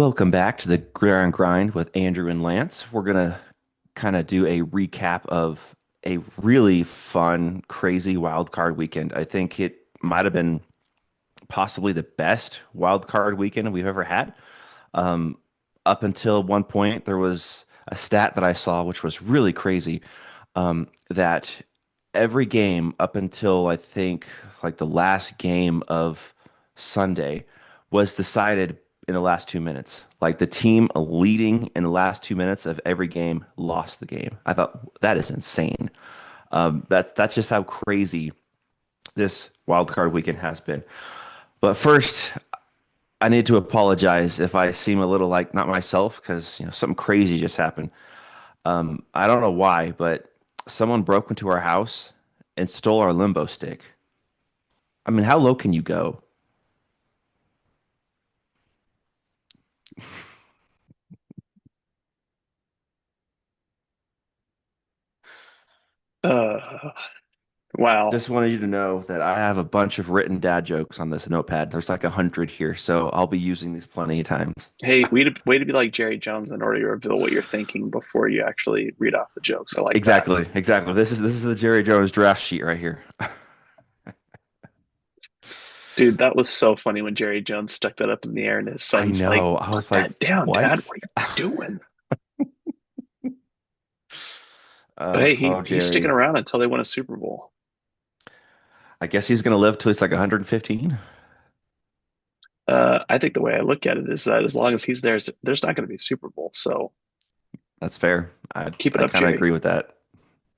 Welcome back to the Gridiron Grind with Andrew and Lance. We're gonna kind of do a recap of a really fun, crazy wild card weekend. I think it might have been possibly the best wild card weekend we've ever had. Um, Up until one point, there was a stat that I saw, which was really crazy, that every game up until I think like the last game of Sunday was decided in the last 2 minutes. Like the team leading in the last 2 minutes of every game lost the game. I thought that is insane. That's just how crazy this wild card weekend has been. But first, I need to apologize if I seem a little like not myself because something crazy just happened. I don't know why, but someone broke into our house and stole our limbo stick. I mean, how low can you go? Uh, wow. Just wanted you to know that I have a bunch of written dad jokes on this notepad. There's like 100 here, so I'll be using these plenty of times. Hey, way to be like Jerry Jones in order to reveal what you're thinking before you actually read off the jokes. I like that. Exactly, exactly. This is the Jerry Jones draft sheet right here. Dude, that was so funny when Jerry Jones stuck that up in the air and his I son's like, know. I "Put was like, that down, Dad. what? What are you doing?" But hey, Oh, he's sticking Jerry. around until they win a Super Bowl. I guess he's gonna live till he's like 115. I think the way I look at it is that as long as he's there, there's not going to be a Super Bowl. So That's fair. I keep it I up, kind of Jerry. agree with that.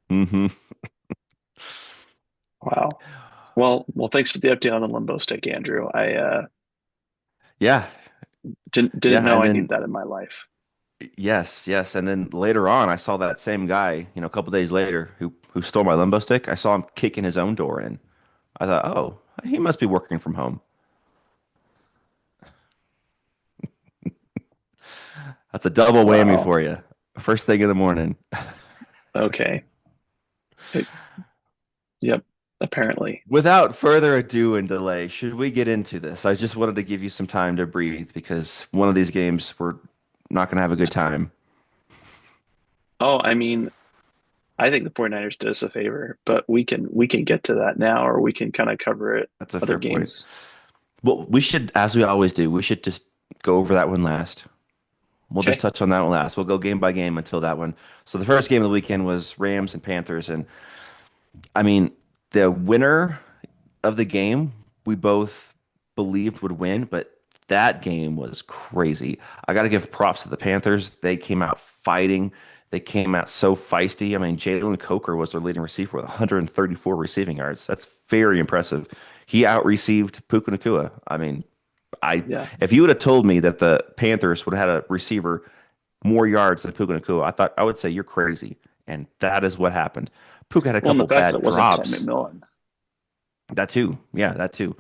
Hmm. Wow. Well, thanks for the update on the limbo stick, Andrew. I Yeah, didn't yeah, know and I need then that in my life. yes, yes, and then later on, I saw that same guy, a couple days later, who stole my limbo stick. I saw him kicking his own door in. I thought, oh, he must be working from home. That's a double whammy Wow. for you. First thing in the morning. Okay. Yep, apparently. Without further ado and delay, should we get into this? I just wanted to give you some time to breathe because one of these games we're not going to have a good time. Oh, I mean, I think the 49ers did us a favor, but we can get to that now, or we can kind of cover it That's a other fair point. games. Well, we should, as we always do, we should just go over that one last. We'll just Okay. touch on that one last. We'll go game by game until that one. So the first game of the weekend was Rams and Panthers, and I mean the winner of the game we both believed would win, but that game was crazy. I got to give props to the Panthers. They came out fighting. They came out so feisty. I mean, Jalen Coker was their leading receiver with 134 receiving yards. That's very impressive. He out-received Puka Nacua. I mean, I Yeah. if you would have told me that the Panthers would have had a receiver more yards than Puka Nacua, I would say you're crazy. And that is what happened. Puka had a Well, and the couple fact that bad it wasn't Ken drops. McMillan. That too. Yeah, that too.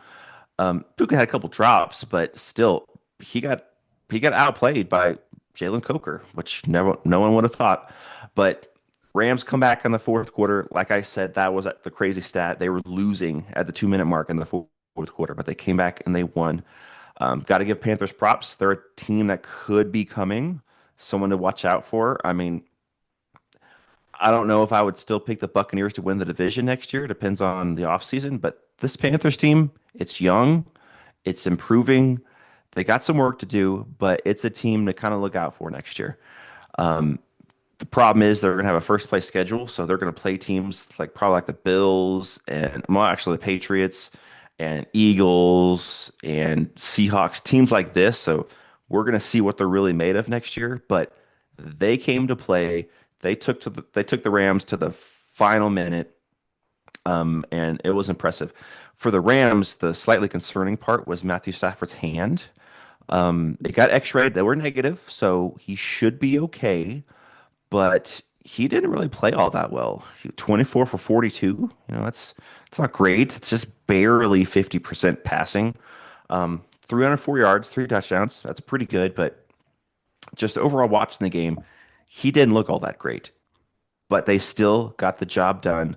Puka had a couple drops, but still, he got he got outplayed by Jalen Coker, which never no one would have thought. But Rams come back in the fourth quarter. Like I said, that was the crazy stat. They were losing at the 2 minute mark in the fourth quarter, but they came back and they won. Got to give Panthers props. They're a team that could be coming, someone to watch out for. I mean, I don't know if I would still pick the Buccaneers to win the division next year. Depends on the offseason. But this Panthers team, it's young, it's improving. They got some work to do, but it's a team to kind of look out for next year. The problem is they're going to have a first place schedule, so they're going to play teams like probably like the Bills and well, actually the Patriots and Eagles and Seahawks, teams like this. So we're going to see what they're really made of next year. But they came to play. They took the Rams to the final minute, and it was impressive. For the Rams, the slightly concerning part was Matthew Stafford's hand. It got X-rayed. They were negative, so he should be okay, but he didn't really play all that well. 24 for 42. That's it's not great. It's just barely 50% passing. 304 yards, three touchdowns. That's pretty good, but just overall watching the game, he didn't look all that great. But they still got the job done.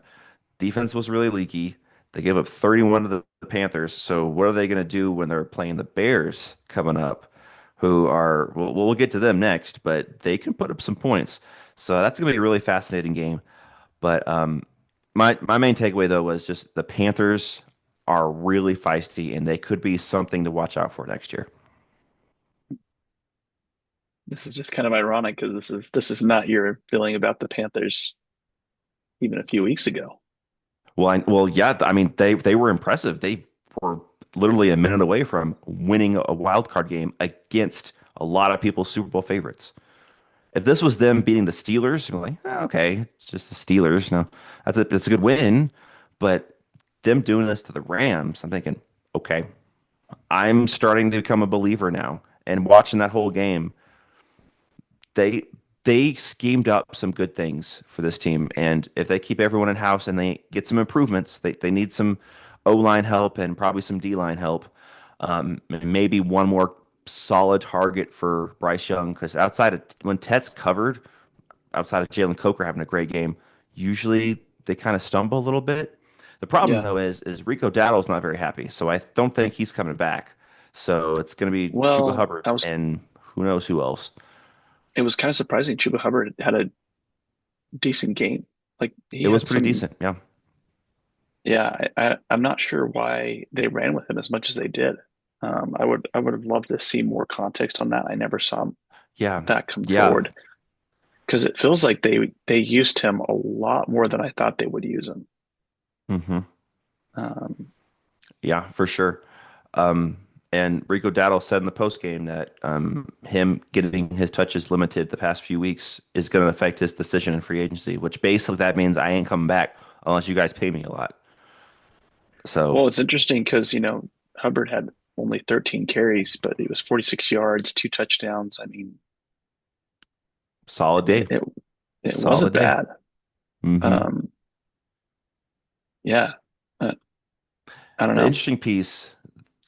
Defense was really leaky. They gave up 31 to the Panthers. So what are they going to do when they're playing the Bears coming up? who are, well, we'll get to them next, but they can put up some points. So that's going to be a really fascinating game. But my main takeaway though was just the Panthers are really feisty and they could be something to watch out for next year. This is just kind of ironic because this is not your feeling about the Panthers even a few weeks ago. Well, yeah, I mean they were impressive. They were literally a minute away from winning a wild card game against a lot of people's Super Bowl favorites. If this was them beating the Steelers, you're like, okay, it's just the Steelers. No, that's a good win. But them doing this to the Rams, I'm thinking, okay, I'm starting to become a believer now. And watching that whole game, they they schemed up some good things for this team. And if they keep everyone in house and they get some improvements, they need some O line help and probably some D line help. Maybe one more solid target for Bryce Young because outside of when Tet's covered, outside of Jalen Coker having a great game, usually they kind of stumble a little bit. The problem Yeah. though is Rico Dowdle's not very happy, so I don't think he's coming back. So it's going to be Chuba Well, Hubbard I was and who knows who else. it was kind of surprising. Chuba Hubbard had a decent game. Like he It was had pretty some, decent. Yeah. yeah, I'm not sure why they ran with him as much as they did. I would have loved to see more context on that. I never saw Yeah. that come Yeah. forward because it feels like they used him a lot more than I thought they would use him. hmm Um, Yeah, for sure. Um, and Rico Dowdle said in the post game that him getting his touches limited the past few weeks is going to affect his decision in free agency, which basically that means I ain't coming back unless you guys pay me a lot. So well, it's interesting because Hubbard had only 13 carries, but he was 46 yards, two touchdowns. I mean, solid it day, it, it wasn't solid day. bad. hmm Um, yeah, uh, I don't The know. interesting piece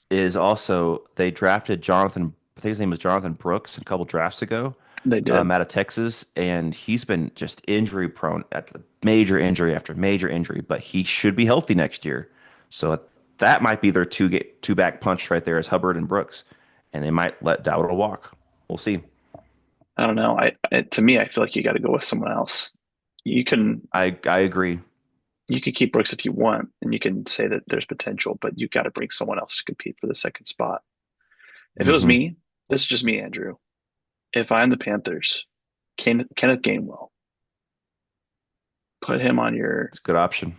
is also they drafted Jonathan, I think his name was Jonathan Brooks a couple drafts ago, They did. out of Texas, and he's been just injury prone at the major injury after major injury, but he should be healthy next year. So that might be their two back punch right there is Hubbard and Brooks, and they might let Dowdle walk. We'll see. I don't know. To me, I feel like you got to go with someone else. You can I agree. you can keep Brooks if you want, and you can say that there's potential, but you got to bring someone else to compete for the second spot. If it was hmm me, this is just me, Andrew. If I'm the Panthers, Kenneth Gainwell, put him on your It's a good option.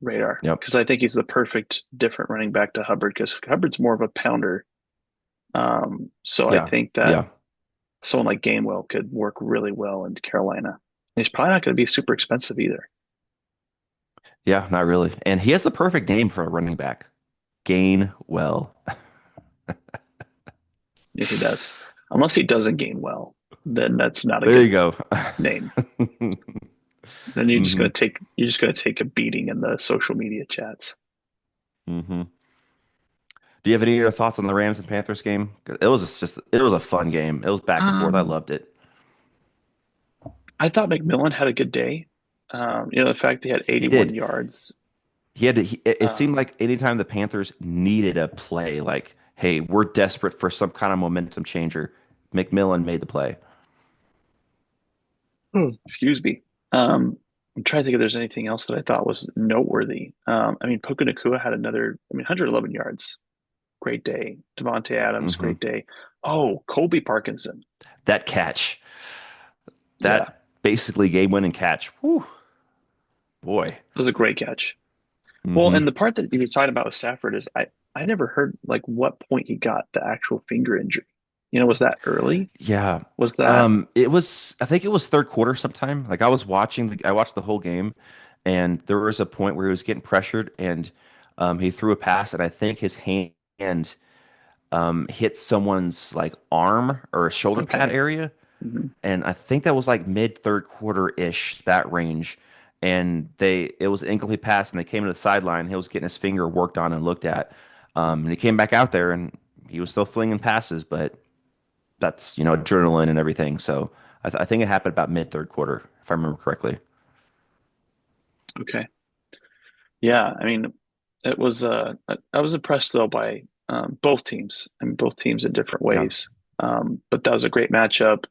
radar Yep. because I think he's the perfect different running back to Hubbard because Hubbard's more of a pounder. So I Yeah. think that Yeah. someone like Gainwell could work really well in Carolina. And he's probably not going to be super expensive either. Yeah. Not really. And he has the perfect name for a running back. Gainwell. Yeah, he does. Unless he doesn't gain well, then that's not a There good you go. name. Then hmm you're just gonna take a beating in the social media chats. hmm Do you have any other thoughts on the Rams and Panthers game? 'Cause it was a fun game. It was back and forth. I Um, loved it. I thought McMillan had a good day. The fact he had He 81 did. yards. It seemed Um, like anytime the Panthers needed a play, like, hey, we're desperate for some kind of momentum changer, McMillan made the play. excuse me. I'm trying to think if there's anything else that I thought was noteworthy. I mean, Puka Nacua had another, 111 yards. Great day. Devontae Adams, hmm great day. Oh, Colby Parkinson. That catch, Yeah, that basically game-winning catch. Whew, boy. it was a great catch. Well, hmm and the part that you were talking about with Stafford is I never heard like what point he got the actual finger injury. Was that early? Yeah. Was that I think it was third quarter sometime. Like I watched the whole game and there was a point where he was getting pressured and he threw a pass and I think his hand hit someone's like arm or shoulder pad okay? area. Hmm. And I think that was like mid third quarter ish, that range. And it was an incomplete pass and they came to the sideline. He was getting his finger worked on and looked at. And he came back out there and he was still flinging passes, but that's adrenaline and everything. So I think it happened about mid third quarter, if I remember correctly. Okay. Yeah, I mean, it was I was impressed though by both teams. I mean, both teams in different Yeah, ways. But that was a great matchup.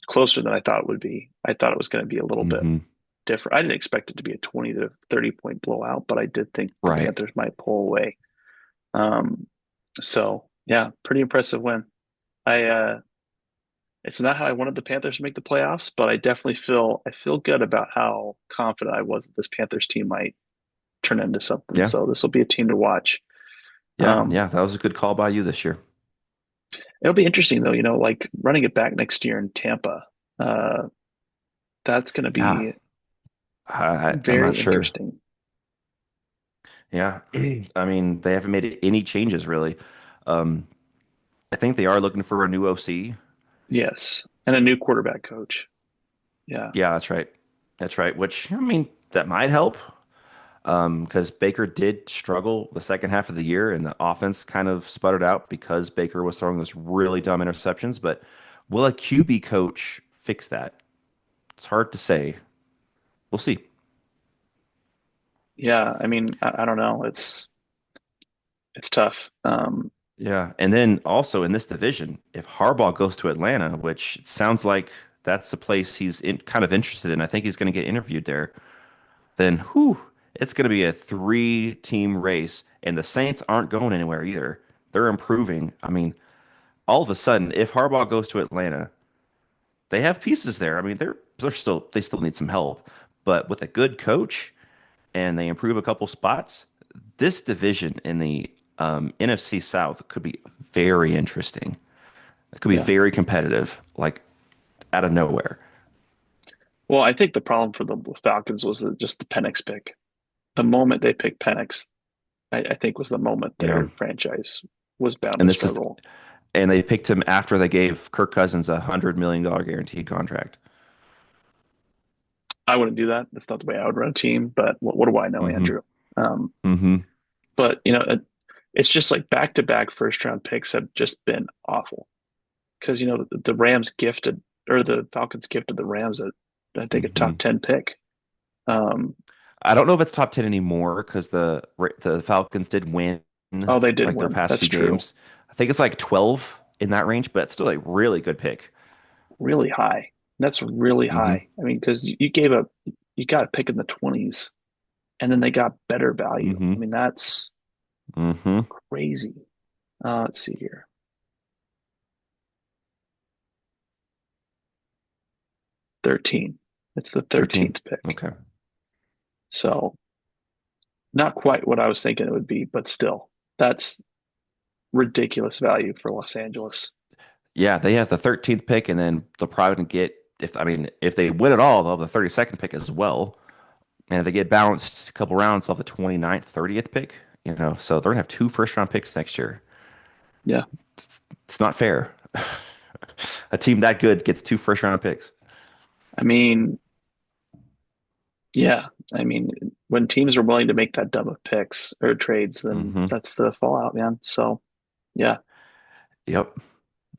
Closer than I thought it would be. I thought it was going to be a little bit Hmm. different. I didn't expect it to be a 20 to 30 point blowout, but I did think the Right. Panthers might pull away. Um, so yeah, pretty impressive win. I It's not how I wanted the Panthers to make the playoffs, but I feel good about how confident I was that this Panthers team might turn into something. Yeah. So this will be a team to watch. Yeah. Um, Yeah. That was a good call by you this year. It'll be interesting though, like running it back next year in Tampa. Uh, that's going to Yeah. be I'm not very sure. interesting. Yeah. I mean, they haven't made any changes really. Um, I think they are looking for a new OC. Yes, and a new quarterback coach. Yeah, Yeah, that's right. That's right. Which, I mean, that might help. Because Baker did struggle the second half of the year and the offense kind of sputtered out because Baker was throwing those really dumb interceptions. But will a QB coach fix that? It's hard to say. We'll see. yeah. I mean, I don't know. It's tough. Yeah. And then also in this division, if Harbaugh goes to Atlanta, which it sounds like that's the place kind of interested in, I think he's going to get interviewed there, then whew, it's going to be a three-team race. And the Saints aren't going anywhere either. They're improving. I mean, all of a sudden, if Harbaugh goes to Atlanta, they have pieces there. I mean, they still need some help, but with a good coach and they improve a couple spots, this division in the NFC South could be very interesting. It could be Yeah. very competitive, like out of nowhere. Well, I think the problem for the Falcons was just the Penix pick. The moment they picked Penix, I think was the moment Yeah, their franchise was bound and to this is struggle. and they picked him after they gave Kirk Cousins $100 million guaranteed contract. I wouldn't do that. That's not the way I would run a team. But what do I know, Hmm. Andrew? Um, Hmm. but it's just like back to back first round picks have just been awful because the Rams gifted or the Falcons gifted the Rams I think a Hmm. top 10 pick. Um, I don't know if it's top 10 anymore because the Falcons did win oh, they did like their win. past That's few true. games. I think it's like 12 in that range, but it's still a really good pick. Really high. That's really Hmm. high. I mean, because you got a pick in the 20s and then they got better value. Hmm. I mean, that's Hmm. crazy. Let's see here. 13. It's the 13. 13th pick. Okay. So not quite what I was thinking it would be, but still, that's ridiculous value for Los Angeles. Yeah, they have the 13th pick, and then they'll probably get if I mean if they win it all, they'll have the 32nd pick as well. And if they get balanced a couple rounds, they'll have the 29th, 30th pick. So they're gonna have two first round picks next year. Yeah. It's not fair. A team that good gets two first round picks. I mean, yeah. I mean, when teams are willing to make that dumb of picks or trades, then Hmm. that's the fallout, man. So, yeah. Yep.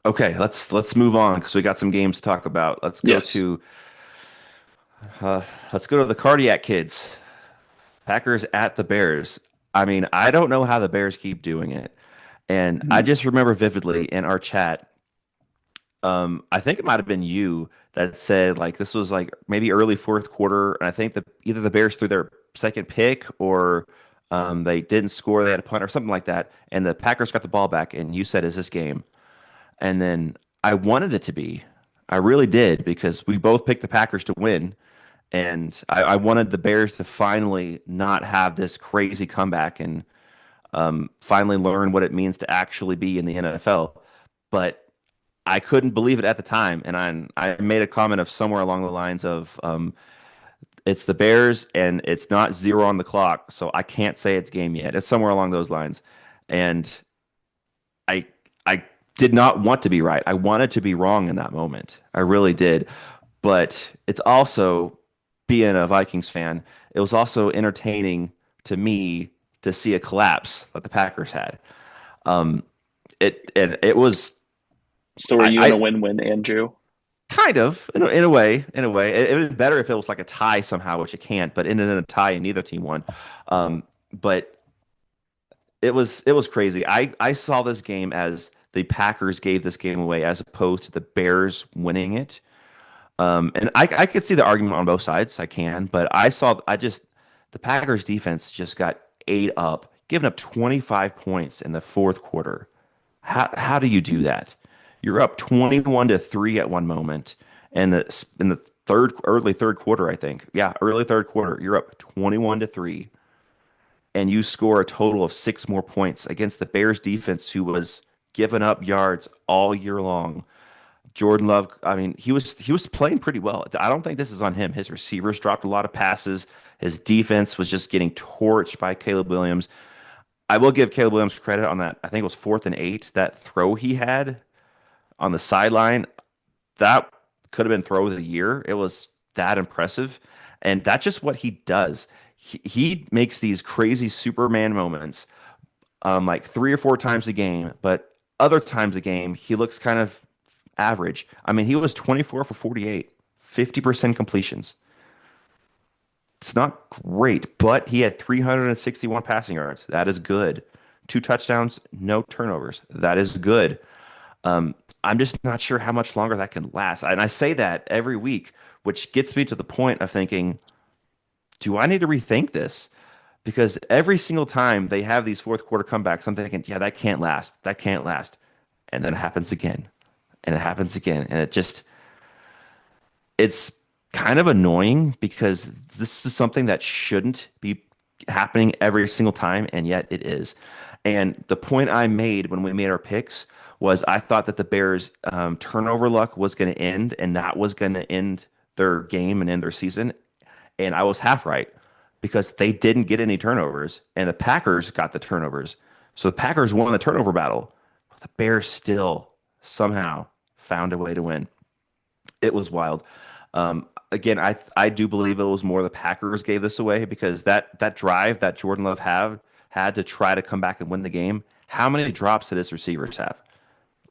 Okay, let's move on because we got some games to talk about. Yes. Uh, let's go to the cardiac kids. Packers at the Bears. I mean, I don't know how the Bears keep doing it. And I Mhm. just remember vividly in our chat, I think it might have been you that said like this was like maybe early fourth quarter, and I think that either the Bears threw their second pick or they didn't score, they had a punt or something like that, and the Packers got the ball back, and you said, "Is this game?" And then I wanted it to be. I really did because we both picked the Packers to win. And I wanted the Bears to finally not have this crazy comeback and finally learn what it means to actually be in the NFL. But I couldn't believe it at the time. And I made a comment of somewhere along the lines of it's the Bears and it's not zero on the clock. So I can't say it's game yet. It's somewhere along those lines. And I I did not want to be right. I wanted to be wrong in that moment. I really did. But it's also being a Vikings fan, it was also entertaining to me to see a collapse that the Packers had. Um, it was So are you in a I win-win, Andrew? kind of in a way it would have been better if it was like a tie somehow, which it can't. But ended in a tie and neither team won. But it was crazy. I saw this game as the Packers gave this game away as opposed to the Bears winning it. And I could see the argument on both sides. I can, but the Packers defense just got ate up, giving up 25 points in the fourth quarter. How do you do that? You're up 21-3 at one moment, and in the early third quarter, I think. Yeah, early third quarter, you're up 21-3, and you score a total of six more points against the Bears defense, who was giving up yards all year long. Jordan Love, I mean, he was playing pretty well. I don't think this is on him. His receivers dropped a lot of passes. His defense was just getting torched by Caleb Williams. I will give Caleb Williams credit on that. I think it was 4th and 8. That throw he had on the sideline, that could have been throw of the year. It was that impressive. And that's just what he does. He makes these crazy Superman moments, like 3 or 4 times a game, but other times a game, he looks kind of average. I mean, he was 24 for 48, 50% completions. It's not great, but he had 361 passing yards. That is good. 2 touchdowns, no turnovers. That is good. I'm just not sure how much longer that can last. And I say that every week, which gets me to the point of thinking, do I need to rethink this? Because every single time they have these fourth quarter comebacks, I'm thinking, yeah, that can't last. That can't last. And then it happens again. And it happens again. And it's kind of annoying because this is something that shouldn't be happening every single time, and yet it is. And the point I made when we made our picks was I thought that the Bears' turnover luck was going to end, and that was going to end their game and end their season. And I was half right because they didn't get any turnovers, and the Packers got the turnovers. So the Packers won the turnover battle. But the Bears still somehow found a way to win. It was wild. Again, I do believe it was more the Packers gave this away because that drive that Jordan Love had to try to come back and win the game. How many drops did his receivers have?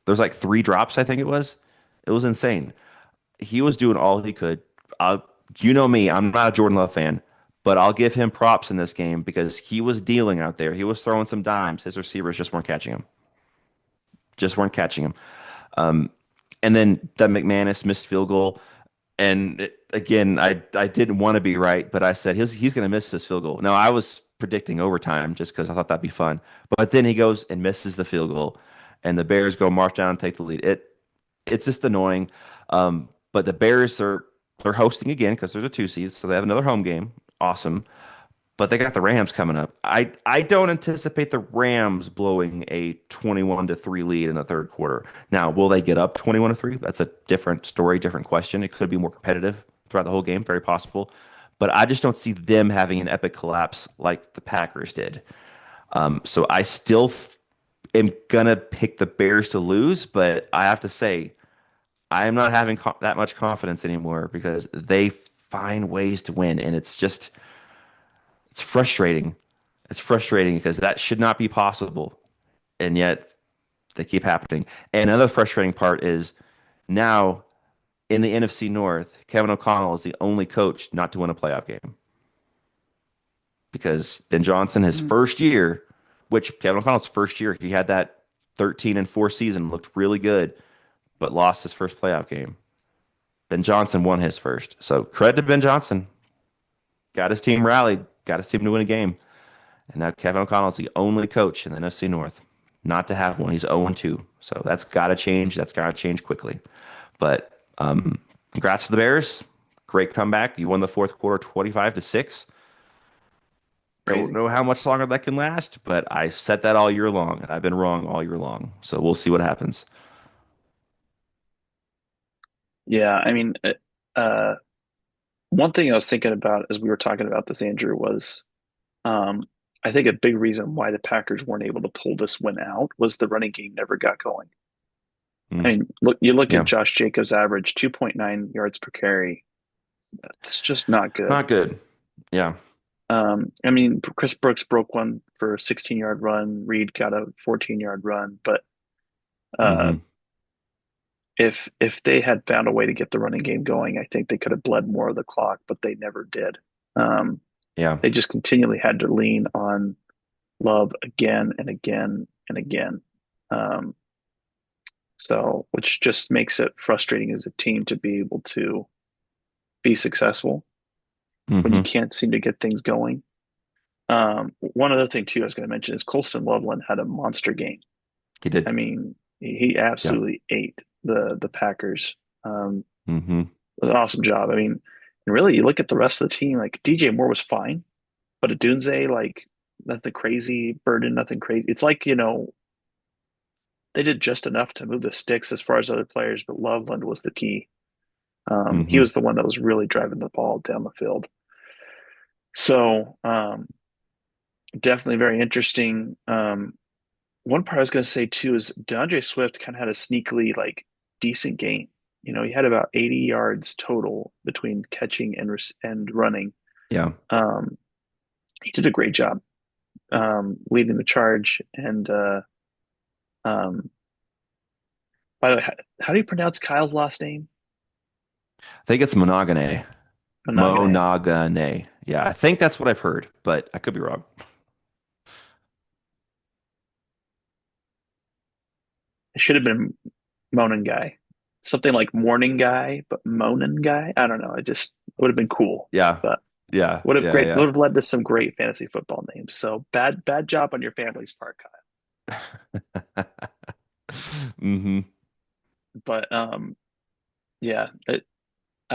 There's like 3 drops, I think it was. It was insane. He was doing all he could. You know me, I'm not a Jordan Love fan, but I'll give him props in this game because he was dealing out there. He was throwing some dimes. His receivers just weren't catching him. Just weren't catching him. And then the McManus missed field goal. And again, I didn't want to be right, but I said he's going to miss this field goal. Now I was predicting overtime just because I thought that'd be fun. But then he goes and misses the field goal, and the Bears go march down and take the lead. It's just annoying. But the Bears they're hosting again because there's a 2 seed, so they have another home game. Awesome. But they got the Rams coming up. I don't anticipate the Rams blowing a 21-3 lead in the third quarter. Now, will they get up 21-3? That's a different story, different question. It could be more competitive throughout the whole game, very possible. But I just don't see them having an epic collapse like the Packers did. So I still am gonna pick the Bears to lose, but I have to say I am not having that much confidence anymore because they find ways to win, and it's frustrating. It's frustrating because that should not be possible, and yet they keep happening. And another frustrating part is now in the NFC North, Kevin O'Connell is the only coach not to win a playoff game because Ben Johnson, his Mm. first year, which Kevin O'Connell's first year, he had that 13-4 season, looked really good, but lost his first playoff game. Ben Johnson won his first. So credit to Ben Johnson. Got his team rallied, got his team to win a game. And now Kevin O'Connell's the only coach in the NFC North not to have one. He's 0-2. So that's got to change. That's got to change quickly. But congrats to the Bears. Great comeback. You won the fourth quarter 25-6. Don't Crazy. know how much longer that can last, but I said that all year long, and I've been wrong all year long. So we'll see what happens. Yeah, I mean, uh, one thing I was thinking about as we were talking about this, Andrew, was um, I think a big reason why the Packers weren't able to pull this win out was the running game never got going. I Mm, mean, you look at yeah, Josh Jacobs' average 2.9 yards per carry. It's just not good. not good. Yeah. I mean, Chris Brooks broke one for a 16-yard run. Reed got a 14-yard run, but uh, Hmm. if they had found a way to get the running game going, I think they could have bled more of the clock, but they never did. Um, Yeah. they just continually had to lean on Love again and again and again. Um, So, which just makes it frustrating as a team to be able to be successful when you Hmm. can't seem to get things going. One other thing too, I was going to mention is Colston Loveland had a monster game. He I did. mean, he Yeah. absolutely ate the Packers. Hmm. It was an awesome job. I mean, and really, you look at the rest of the team. Like DJ Moore was fine, but Adunze, like nothing crazy. Burden, nothing crazy. It's like they did just enough to move the sticks as far as other players, but Loveland was the key. He Hmm. was the one that was really driving the ball down the field. So definitely very interesting. One part I was going to say too is DeAndre Swift kind of had a sneakily like decent game. He had about 80 yards total between catching and running. Yeah. Um, he did a great job leading the charge. And um, by the way, how do you pronounce Kyle's last name? I think it's monogamy. Monogane. Monogamy. Yeah, I think that's what I've heard, but I could be wrong. It should have been Monin guy, something like morning guy, but Monin guy. I don't know. It just would have been cool, Yeah. but Yeah. would Yeah. have led to some great fantasy football names. So bad job on your family's part, Kyle. Yeah. Hmm. But yeah, I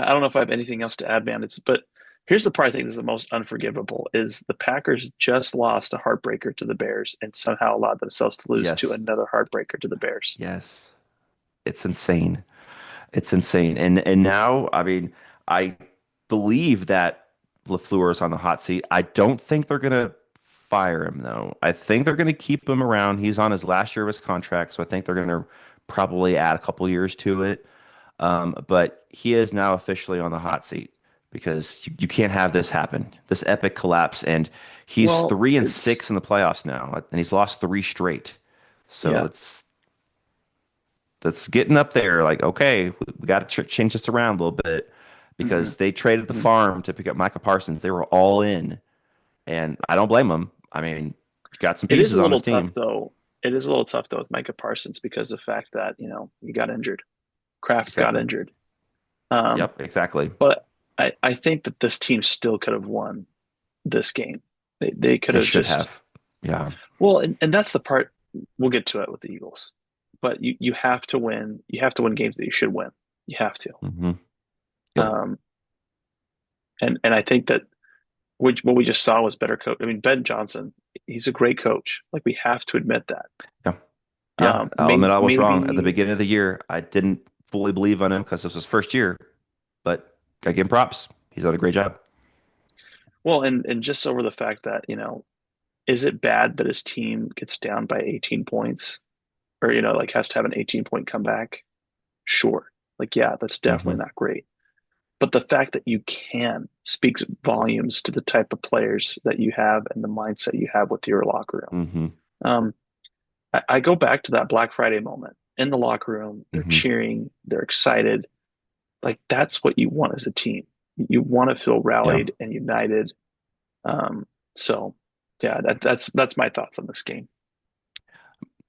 don't know if I have anything else to add, man. But here's the part I think is the most unforgivable is the Packers just lost a heartbreaker to the Bears and somehow allowed themselves to lose to Yes. another heartbreaker to the Bears. Yes. It's insane. It's insane. And now, I mean, I believe that LaFleur is on the hot seat. I don't think they're gonna fire him though. I think they're gonna keep him around. He's on his last year of his contract, so I think they're gonna probably add a couple years to it. But he is now officially on the hot seat because you can't have this happen. This epic collapse, and he's Well, 3-6 in the playoffs now, and he's lost three straight. So yeah. it's that's getting up there. Like, okay, we got to change this around a little bit Hmm. because they traded the Hmm. farm to pick up Micah Parsons. They were all in, and I don't blame them. I mean, got some It is pieces a on little this tough team. though. It is a little tough though with Micah Parsons because of the fact that, he got injured. Kraft got Exactly. injured. Um, Yep. Exactly. but I think that this team still could have won this game. They could They have should just have. Yeah. well, and that's the part we'll get to it with the Eagles. But you have to win. You have to win games that you should win. You have to. Hmm. Yep. Um, and I think that what we just saw was better coach. I mean, Ben Johnson, he's a great coach. Like we have to admit that. Yeah. Yeah. I'll admit I was wrong at the Maybe beginning of the year. I didn't fully believe on him because it was his first year, but I give him props. He's done a great job. well, and just over the fact that is it bad that his team gets down by 18 points, or like has to have an 18-point comeback? Sure. Like yeah, that's definitely Hmm. not great. But the fact that you can speaks volumes to the type of players that you have and the mindset you have with your locker room. Hmm. Um, I go back to that Black Friday moment in the locker room. They're Hmm. cheering, they're excited. Like that's what you want as a team. You want to feel Yeah. rallied and united. Um, so yeah, that's my thoughts on this game.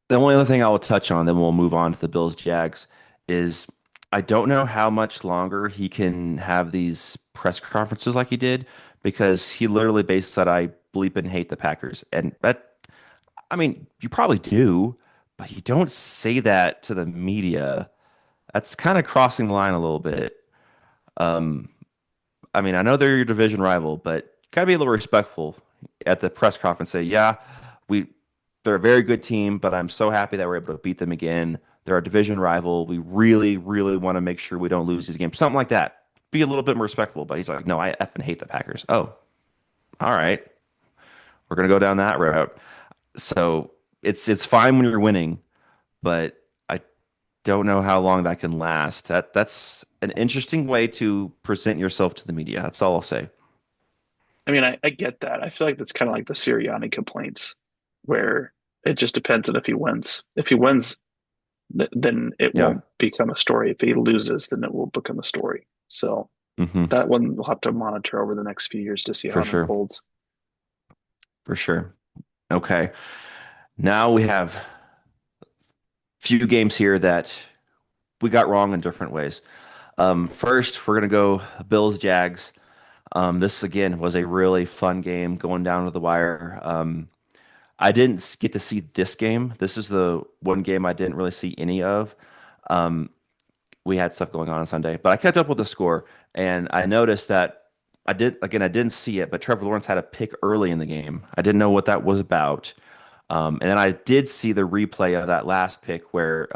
The only other thing I will touch on, then we'll move on to the Bills Jags, is I don't know how much longer he can have these press conferences like he did because he literally basically said, I bleep and hate the Packers. And that, I mean, you probably do, but you don't say that to the media. That's kind of crossing the line a little bit. Um, I mean, I know they're your division rival, but gotta be a little respectful at the press conference. Say, yeah, we they're a very good team, but I'm so happy that we're able to beat them again. They're our division rival. We really, really want to make sure we don't lose these games. Something like that. Be a little bit more respectful. But he's like, no, I effing hate the Packers. Oh, all right. We're gonna go down that route. So it's fine when you're winning, but I don't know how long that can last. That's an interesting way to present yourself to the media. That's all I'll say. I mean, I get that. I feel like that's kind of like the Sirianni complaints, where it just depends on if he wins. If he wins, then it Yeah, won't become a story. If he loses, then it will become a story. So hmm, that one we'll have to monitor over the next few years to see how for it sure, unfolds. for sure. Okay, now we have few games here that we got wrong in different ways. First, we're gonna go Bills Jags. This again was a really fun game going down to the wire. I didn't get to see this game. This is the one game I didn't really see any of. Um, we had stuff going on Sunday, but I kept up with the score and I noticed that I didn't see it, but Trevor Lawrence had a pick early in the game. I didn't know what that was about. And then I did see the replay of that last pick where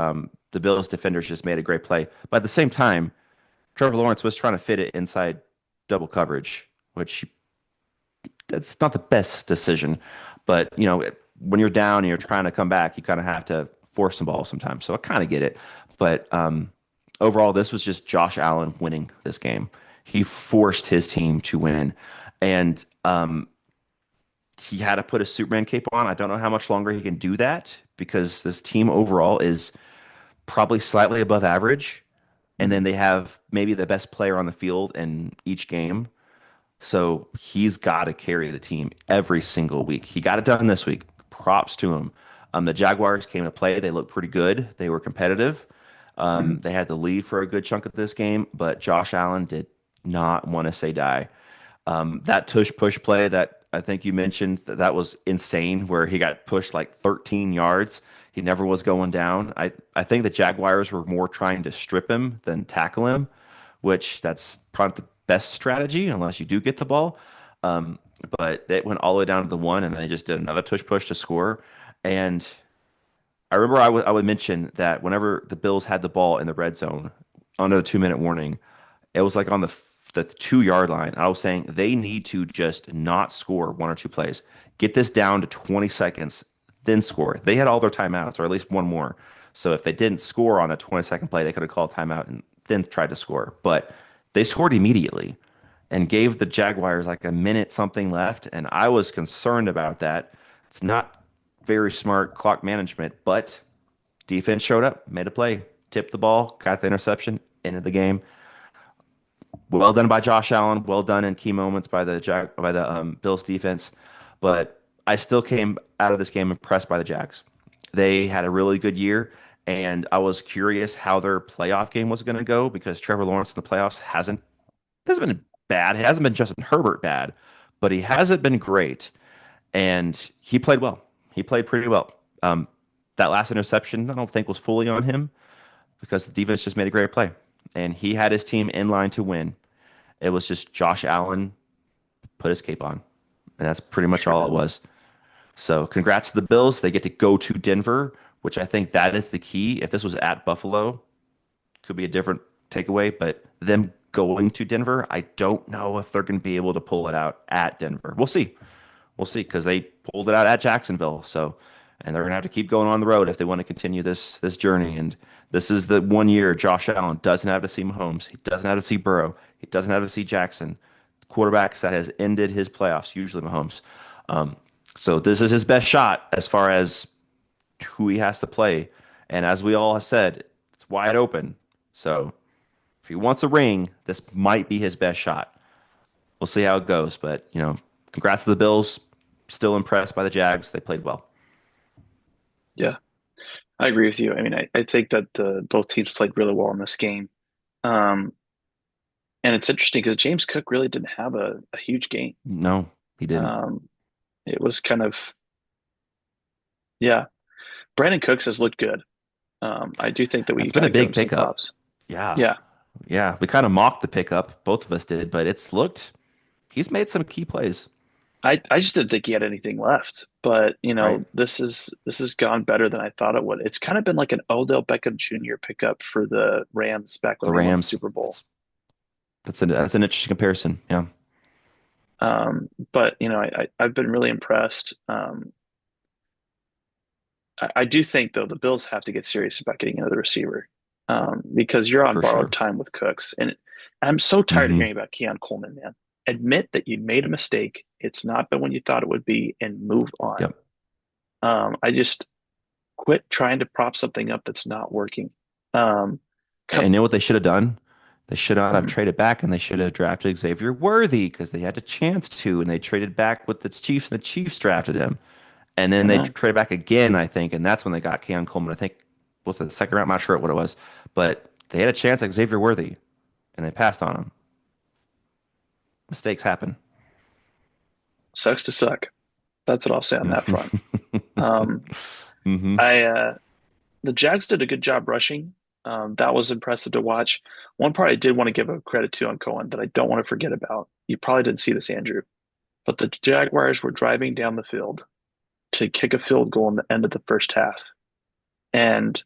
the Bills defenders just made a great play. But at the same time, Trevor Lawrence was trying to fit it inside double coverage, which that's not the best decision. But when you're down and you're trying to come back, you kind of have to force the ball sometimes. So I kind of get it. But overall, this was just Josh Allen winning this game. He forced his team to win, and he had to put a Superman cape on. I don't know how much longer he can do that because this team overall is probably slightly above average, and Mhm. then they have maybe the best player on the field in each game. So he's got to carry the team every single week. He got it done this week. Props to him. The Jaguars came to play. They looked pretty good. They were competitive. Mhm. They had the lead for a good chunk of this game, but Josh Allen did not want to say die. That tush push play that I think you mentioned that was insane, where he got pushed like 13 yards. He never was going down. I think the Jaguars were more trying to strip him than tackle him, which that's probably the best strategy unless you do get the ball. Um, but it went all the way down to the one, and then they just did another tush push to score. And I remember I would mention that whenever the Bills had the ball in the red zone under the 2 minute warning, it was like on the 2 yard line. I was saying they need to just not score one or two plays. Get this down to 20 seconds, then score. They had all their timeouts, or at least one more. So if they didn't score on that 22nd play, they could have called timeout and then tried to score. But they scored immediately and gave the Jaguars like a minute something left. And I was concerned about that. It's not very smart clock management, but defense showed up, made a play, tipped the ball, got the interception, ended the game. Well done by Josh Allen. Well done in key moments by the Bills defense. But I still came out of this game impressed by the Jags. They had a really good year, and I was curious how their playoff game was going to go because Trevor Lawrence in the playoffs hasn't been bad. He hasn't been Justin Herbert bad, but he hasn't been great. And he played well. He played pretty well. Um, that last interception, I don't think was fully on him because the defense just made a great play, and he had his team in line to win. It was just Josh Allen put his cape on, and that's pretty much Sure all it did. was. So congrats to the Bills. They get to go to Denver, which I think that is the key. If this was at Buffalo, could be a different takeaway, but them going to Denver, I don't know if they're going to be able to pull it out at Denver. We'll see. We'll see because they pulled it out at Jacksonville. So, and they're going to have to keep going on the road if they want to continue this journey. And this is the one year Josh Allen doesn't have to see Mahomes. He doesn't have to see Burrow. He doesn't have to see Jackson. Quarterbacks that has ended his playoffs, usually Mahomes. Um, so this is his best shot as far as who he has to play. And as we all have said, it's wide open. So if he wants a ring, this might be his best shot. We'll see how it goes. But, congrats to the Bills. Still impressed by the Jags. They played well. Yeah, I agree with you. I mean, I think that both teams played really well in this game. Um, and it's interesting because James Cook really didn't have a huge game. No, he didn't. Um, it was kind of, yeah, Brandon Cooks has looked good. I do think that we That's been got a to give big him some pickup. props. Yeah. Yeah, Yeah. We kind of mocked the pickup. Both of us did, but he's made some key plays I just didn't think he had anything left. But right? this has gone better than I thought it would. It's kind of been like an Odell Beckham Jr. pickup for the Rams back when The they won the Rams. Super Bowl. That's an interesting comparison. Yeah, But I've been really impressed. I do think though the Bills have to get serious about getting another receiver because you're on for borrowed sure. time with Cooks, and I'm so tired of Hmm. hearing about Keon Coleman, man. Admit that you made a mistake. It's not been when you thought it would be, and move on. Yep. I just quit trying to prop something up that's not working. Um, And come, you know what they should have done? They should not have mhm, traded back, and they should have drafted Xavier Worthy because they had a chance to, and they traded back with the Chiefs, and the Chiefs drafted him. And I then they know. traded back again, I think, and that's when they got Keon Coleman. I think was it the second round? I'm not sure what it was, but they had a chance at Xavier Worthy, and they passed on him. Mistakes happen. Sucks to suck. That's what I'll say on that front. Um, Hmm. I The Jags did a good job rushing. That was impressive to watch. One part I did want to give a credit to on Cohen that I don't want to forget about. You probably didn't see this, Andrew, but the Jaguars were driving down the field to kick a field goal in the end of the first half. And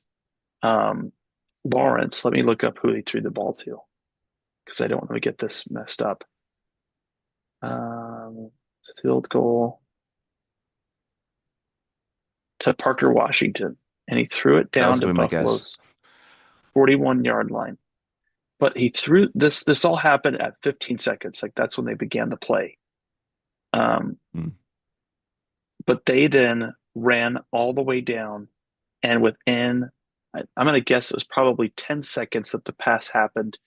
um, Lawrence, let me look up who he threw the ball to because I don't want to get this messed up. Um, Field goal to Parker Washington, and he threw it That was down to gonna be my guess. Buffalo's 41-yard line. But he threw this. This all happened at 15 seconds. Like that's when they began the play. Um, Mm. but they then ran all the way down, and within, I'm going to guess it was probably 10 seconds that the pass happened.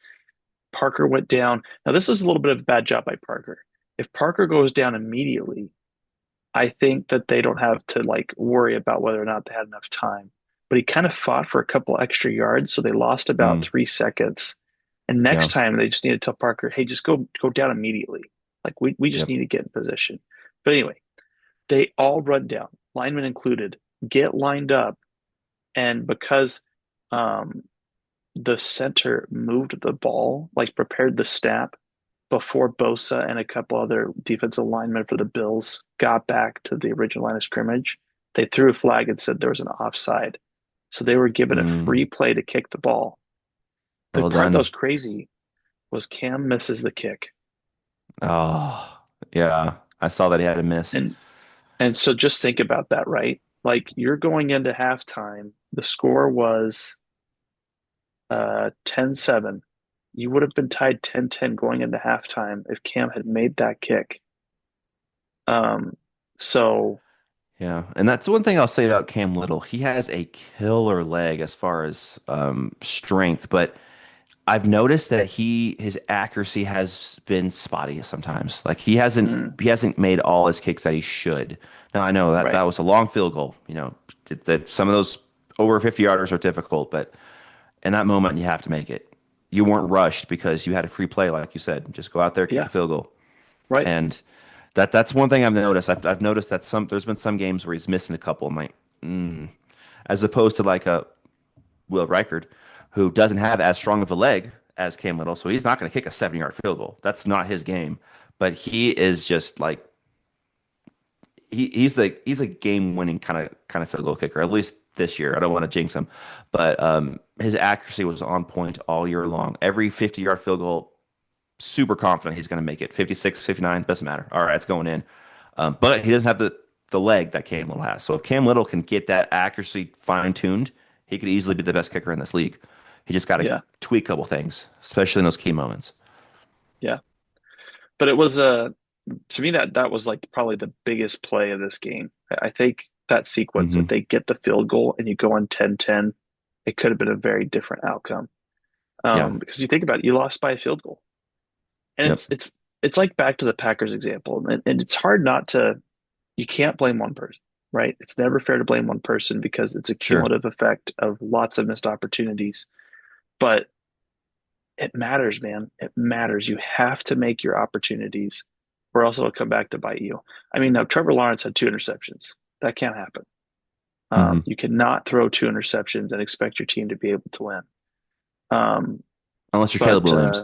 Parker went down. Now this is a little bit of a bad job by Parker. If Parker goes down immediately, I think that they don't have to like worry about whether or not they had enough time. But he kind of fought for a couple extra yards, so they lost about Mm. 3 seconds. And next Yeah. time they just need to tell Parker, hey, just go down immediately. Like we just Yep. need to get in position. But anyway, they all run down, linemen included, get lined up, and because um, the center moved the ball, like prepared the snap before Bosa and a couple other defensive linemen for the Bills got back to the original line of scrimmage, they threw a flag and said there was an offside. So they were given a Mm. free play to kick the ball. The Well part that done. was crazy was Cam misses the kick. Oh, yeah. I saw that he had a miss. And so just think about that, right? Like you're going into halftime, the score was 10-7. You would have been tied 10-10 going into halftime if Cam had made that kick. Um, so Yeah, and that's one thing I'll say about Cam Little. He has a killer leg as far as strength, but I've noticed that his accuracy has been spotty sometimes. Like mm, he hasn't made all his kicks that he should. Now I know that right. that was a long field goal. That some of those over 50 yarders are difficult, but in that moment you have to make it. You weren't rushed because you had a free play, like you said. Just go out there, kick a Yeah, field goal. right. And that's one thing I've noticed. I've noticed that there's been some games where he's missing a couple. I'm like, as opposed to like a Will Reichard, who doesn't have as strong of a leg as Cam Little, so he's not going to kick a 70-yard field goal. That's not his game. But he is just like he's a game winning kind of field goal kicker. At least this year. I don't want to jinx him, but his accuracy was on point all year long. Every 50-yard field goal, super confident he's going to make it. 56, 59, doesn't matter. All right, it's going in. But he doesn't have the leg that Cam Little has. So if Cam Little can get that accuracy fine tuned, he could easily be the best kicker in this league. He just got to Yeah, tweak a couple things, especially in those key moments. yeah. But it was to me that was like probably the biggest play of this game. I think that sequence, Hmm. if they get the field goal and you go on 10-10, it could have been a very different outcome. Yeah. Because you think about it, you lost by a field goal. And Yep. it's like back to the Packers example. And it's hard not to you can't blame one person, right? It's never fair to blame one person because it's a Sure. cumulative effect of lots of missed opportunities. But it matters, man. It matters. You have to make your opportunities, or else it'll come back to bite you. I mean, now Trevor Lawrence had two interceptions. That can't happen. Hmm. You cannot throw two interceptions and expect your team to be able to win. Um, Unless you're Caleb but Williams.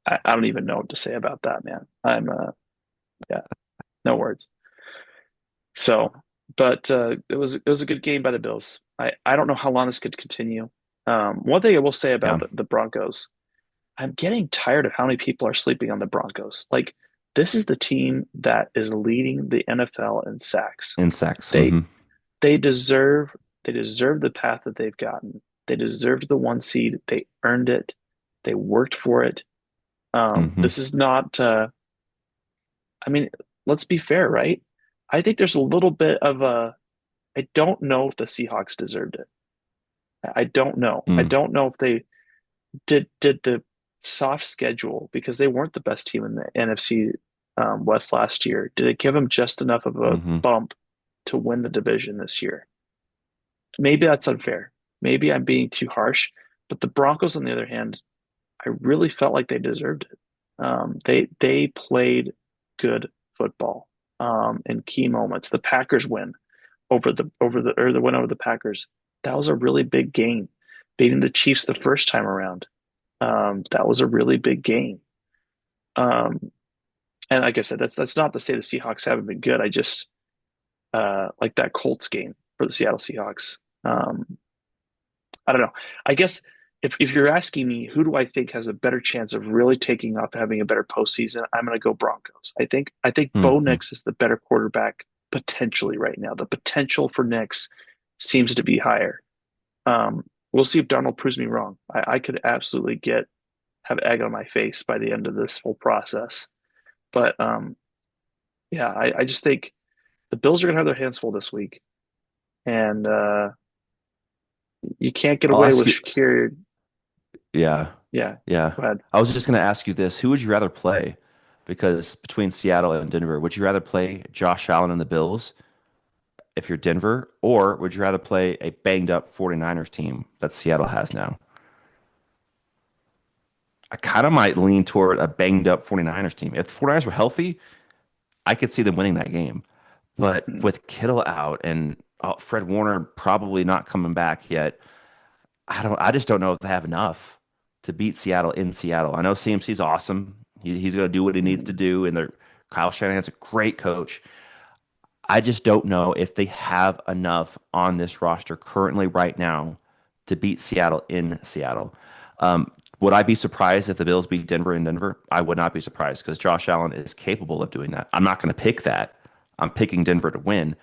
I don't even know what to say about that, man. Yeah, no words. So, but it was a good game by the Bills. I don't know how long this could continue. One thing I will say about Yeah. the Broncos, I'm getting tired of how many people are sleeping on the Broncos. Like this is the team that is leading the NFL in sacks. In sacks. They Hmm. they deserve they deserve the path that they've gotten. They deserved the one seed. They earned it. They worked for it. Hmm. This is not. I mean, let's be fair, right? I think there's a little bit of a. I don't know if the Seahawks deserved it. I don't know. I Mm. don't know if they did the soft schedule because they weren't the best team in the NFC West last year. Did it give them just enough of a Hmm. bump to win the division this year. Maybe that's unfair. Maybe I'm being too harsh, but the Broncos, on the other hand, I really felt like they deserved it. They played good football in key moments. The Packers win the win over the Packers. That was a really big game. Beating the Chiefs the first time around. That was a really big game. Um, and like I said, that's not to say the Seahawks haven't been good. I just like that Colts game for the Seattle Seahawks. I don't know. I guess if you're asking me who do I think has a better chance of really taking off, having a better postseason, I'm going to go Broncos. I think Bo Hmm. Nix is the better quarterback potentially right now. The potential for Nix seems to be higher. We'll see if Darnold proves me wrong. I could absolutely have egg on my face by the end of this whole process. But yeah, I just think the Bills are going to have their hands full this week, and you can't get I'll away ask with you. Shakir. Yeah, Yeah, yeah. go ahead. I was just going to ask you this: who would you rather play? Because between Seattle and Denver, would you rather play Josh Allen and the Bills if you're Denver, or would you rather play a banged up 49ers team that Seattle has now? I kind of might lean toward a banged up 49ers team. If the 49ers were healthy, I could see them winning that game. But Hmm. with Kittle out and Fred Warner probably not coming back yet, I just don't know if they have enough to beat Seattle in Seattle. I know CMC's awesome. He's going to do what he needs to Hmm. do, and Kyle Shanahan's a great coach. I just don't know if they have enough on this roster currently right now to beat Seattle in Seattle. Would I be surprised if the Bills beat Denver in Denver? I would not be surprised because Josh Allen is capable of doing that. I'm not going to pick that. I'm picking Denver to win,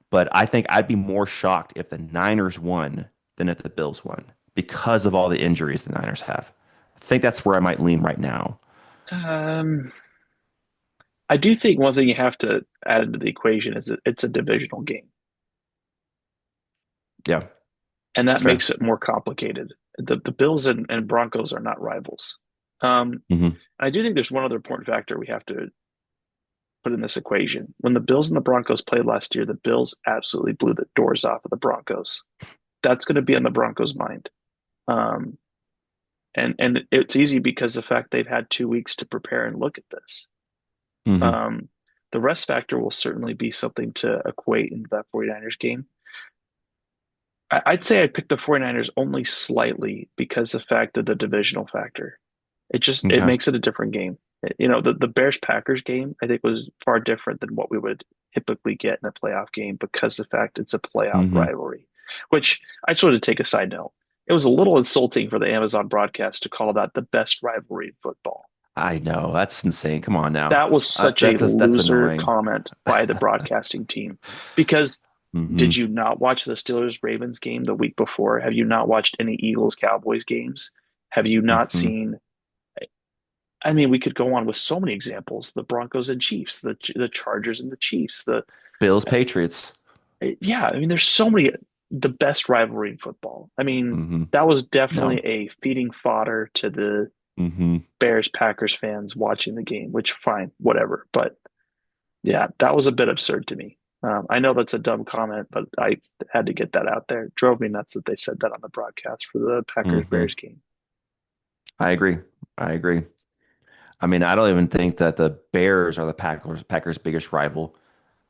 but I think I'd be more shocked if the Niners won than if the Bills won because of all the injuries the Niners have. I think that's where I might lean right now. Um, I do think one thing you have to add into the equation is it's a divisional game, Yeah, and that it's fair. makes it more complicated. The Bills and Broncos are not rivals. Hmm. I do think there's one other important factor we have to put in this equation. When the Bills and the Broncos played last year, the Bills absolutely blew the doors off of the Broncos. That's going to be on the Broncos' mind. Um, and it's easy because the fact they've had 2 weeks to prepare and look at this. Hmm. Um, the rest factor will certainly be something to equate into that 49ers game. I'd say I'd pick the 49ers only slightly because the fact of the divisional factor. It Okay. makes it a different game. You know, the Bears Packers game I think was far different than what we would typically get in a playoff game because the fact it's a playoff Hmm. rivalry. Which I just wanted to take a side note. It was a little insulting for the Amazon broadcast to call that the best rivalry in football. I know that's insane. Come on now. That was such a That's loser annoying. comment by the broadcasting team. Because did Hmm. you not watch the Steelers Ravens game the week before? Have you not watched any Eagles Cowboys games? Have you not Hmm. seen? I mean, we could go on with so many examples: the Broncos and Chiefs, the Chargers and the Chiefs. Bills Patriots. Yeah, I mean, there's so many. The best rivalry in football. I mean, Hmm. that was definitely No. a feeding fodder to the Hmm. Bears Packers fans watching the game. Which fine, whatever. But yeah, that was a bit absurd to me. I know that's a dumb comment, but I had to get that out there. It drove me nuts that they said that on the broadcast for the Packers Hmm. Bears game. I agree. I agree. I mean, I don't even think that the Bears are the Packers' biggest rival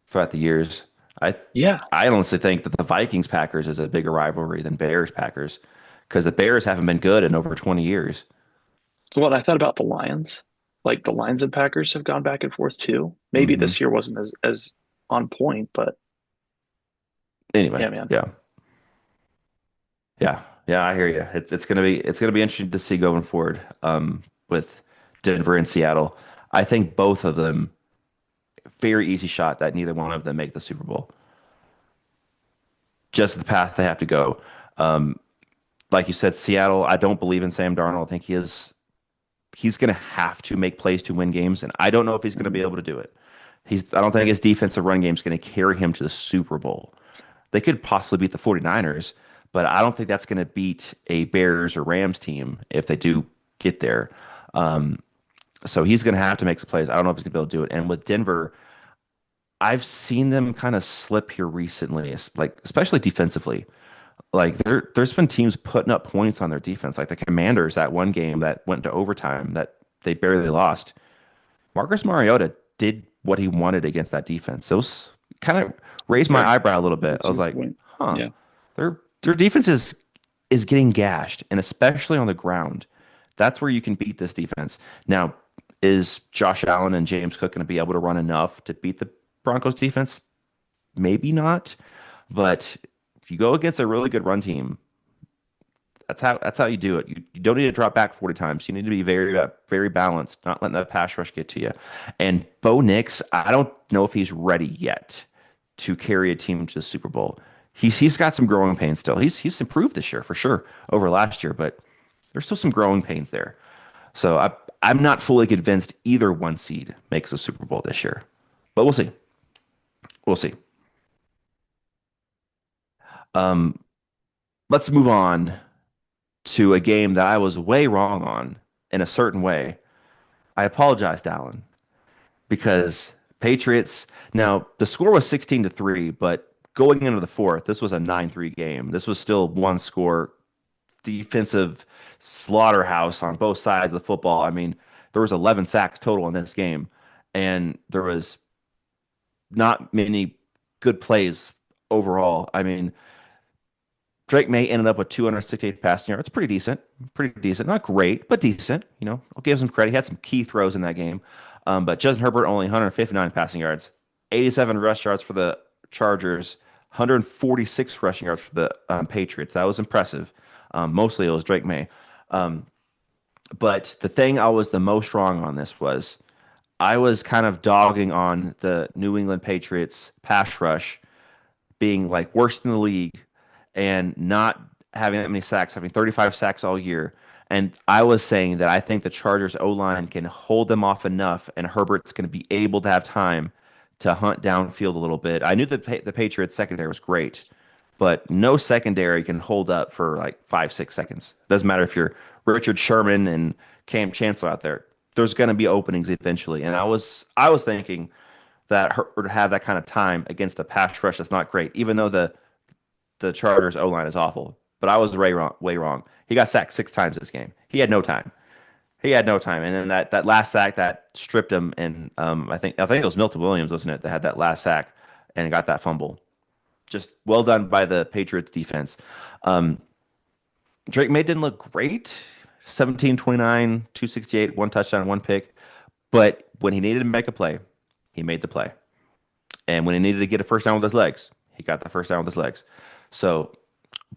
throughout the years. I Yeah. I honestly think that the Vikings Packers is a bigger rivalry than Bears Packers because the Bears haven't been good in over 20 years. What I thought about the Lions, like the Lions and Packers have gone back and forth too. Maybe Hmm. this year wasn't as on point, but Anyway, yeah, man. yeah. Yeah, yeah, I hear you. It's gonna be interesting to see going forward with Denver and Seattle. I think both of them very easy shot that neither one of them make the Super Bowl. Just the path they have to go. Um, like you said, Seattle. I don't believe in Sam Darnold. I think he's gonna have to make plays to win games, and I don't know if he's gonna be Mhm. able to do it. I don't think his defensive run game is gonna carry him to the Super Bowl. They could possibly beat the 49ers, but I don't think that's going to beat a Bears or Rams team if they do get there. So he's going to have to make some plays. I don't know if he's going to be able to do it. And with Denver, I've seen them kind of slip here recently, like especially defensively. Like there's been teams putting up points on their defense, like the Commanders that one game that went to overtime that they barely lost. Marcus Mariota did what he wanted against that defense. Those kind of That's raised my fair. eyebrow a little bit. That's I a was good like, point. huh, Yeah. their defense is getting gashed, and especially on the ground. That's where you can beat this defense. Now, is Josh Allen and James Cook going to be able to run enough to beat the Broncos defense? Maybe not, but if you go against a really good run team, that's how you do it. You don't need to drop back 40 times. You need to be very balanced, not letting that pass rush get to you. And Bo Nix, I don't know if he's ready yet to carry a team to the Super Bowl. He's got some growing pains still. He's improved this year for sure over last year, but there's still some growing pains there. So I'm not fully convinced either one seed makes the Super Bowl this year, but we'll see. We'll see. Um, let's move on to a game that I was way wrong on in a certain way. I apologized, Alan, because Patriots. Now the score was 16-3, but going into the fourth, this was a 9-3 game. This was still one score defensive slaughterhouse on both sides of the football. I mean, there was 11 sacks total in this game, and there was not many good plays overall. I mean, Drake May ended up with 268 passing yards. Pretty decent. Pretty decent. Not great, but decent. I'll give him some credit. He had some key throws in that game. But Justin Herbert only 159 passing yards, 87 rush yards for the Chargers, 146 rushing yards for the Patriots. That was impressive. Mostly it was Drake May. Um, but the thing I was the most wrong on this was I was kind of dogging on the New England Patriots pass rush being like worst in the league and not having that many sacks, having 35 sacks all year. And I was saying that I think the Chargers O line can hold them off enough, and Herbert's going to be able to have time to hunt downfield a little bit. I knew the Patriots secondary was great, but no secondary can hold up for like 5, 6 seconds. Doesn't matter if you're Richard Sherman and Cam Chancellor out there. There's going to be openings eventually, and I was thinking that Herbert would have that kind of time against a pass rush that's not great, even though the Chargers O line is awful. But I was way wrong. Way wrong. He got sacked 6 times this game. He had no time. He had no time. And then that last sack that stripped him, and I think it was Milton Williams, wasn't it, that had that last sack and got that fumble. Just well done by the Patriots defense. Um, Drake May didn't look great. 17, 29, 268, one touchdown, one pick. But when he needed to make a play, he made the play. And when he needed to get a first down with his legs, he got the first down with his legs. So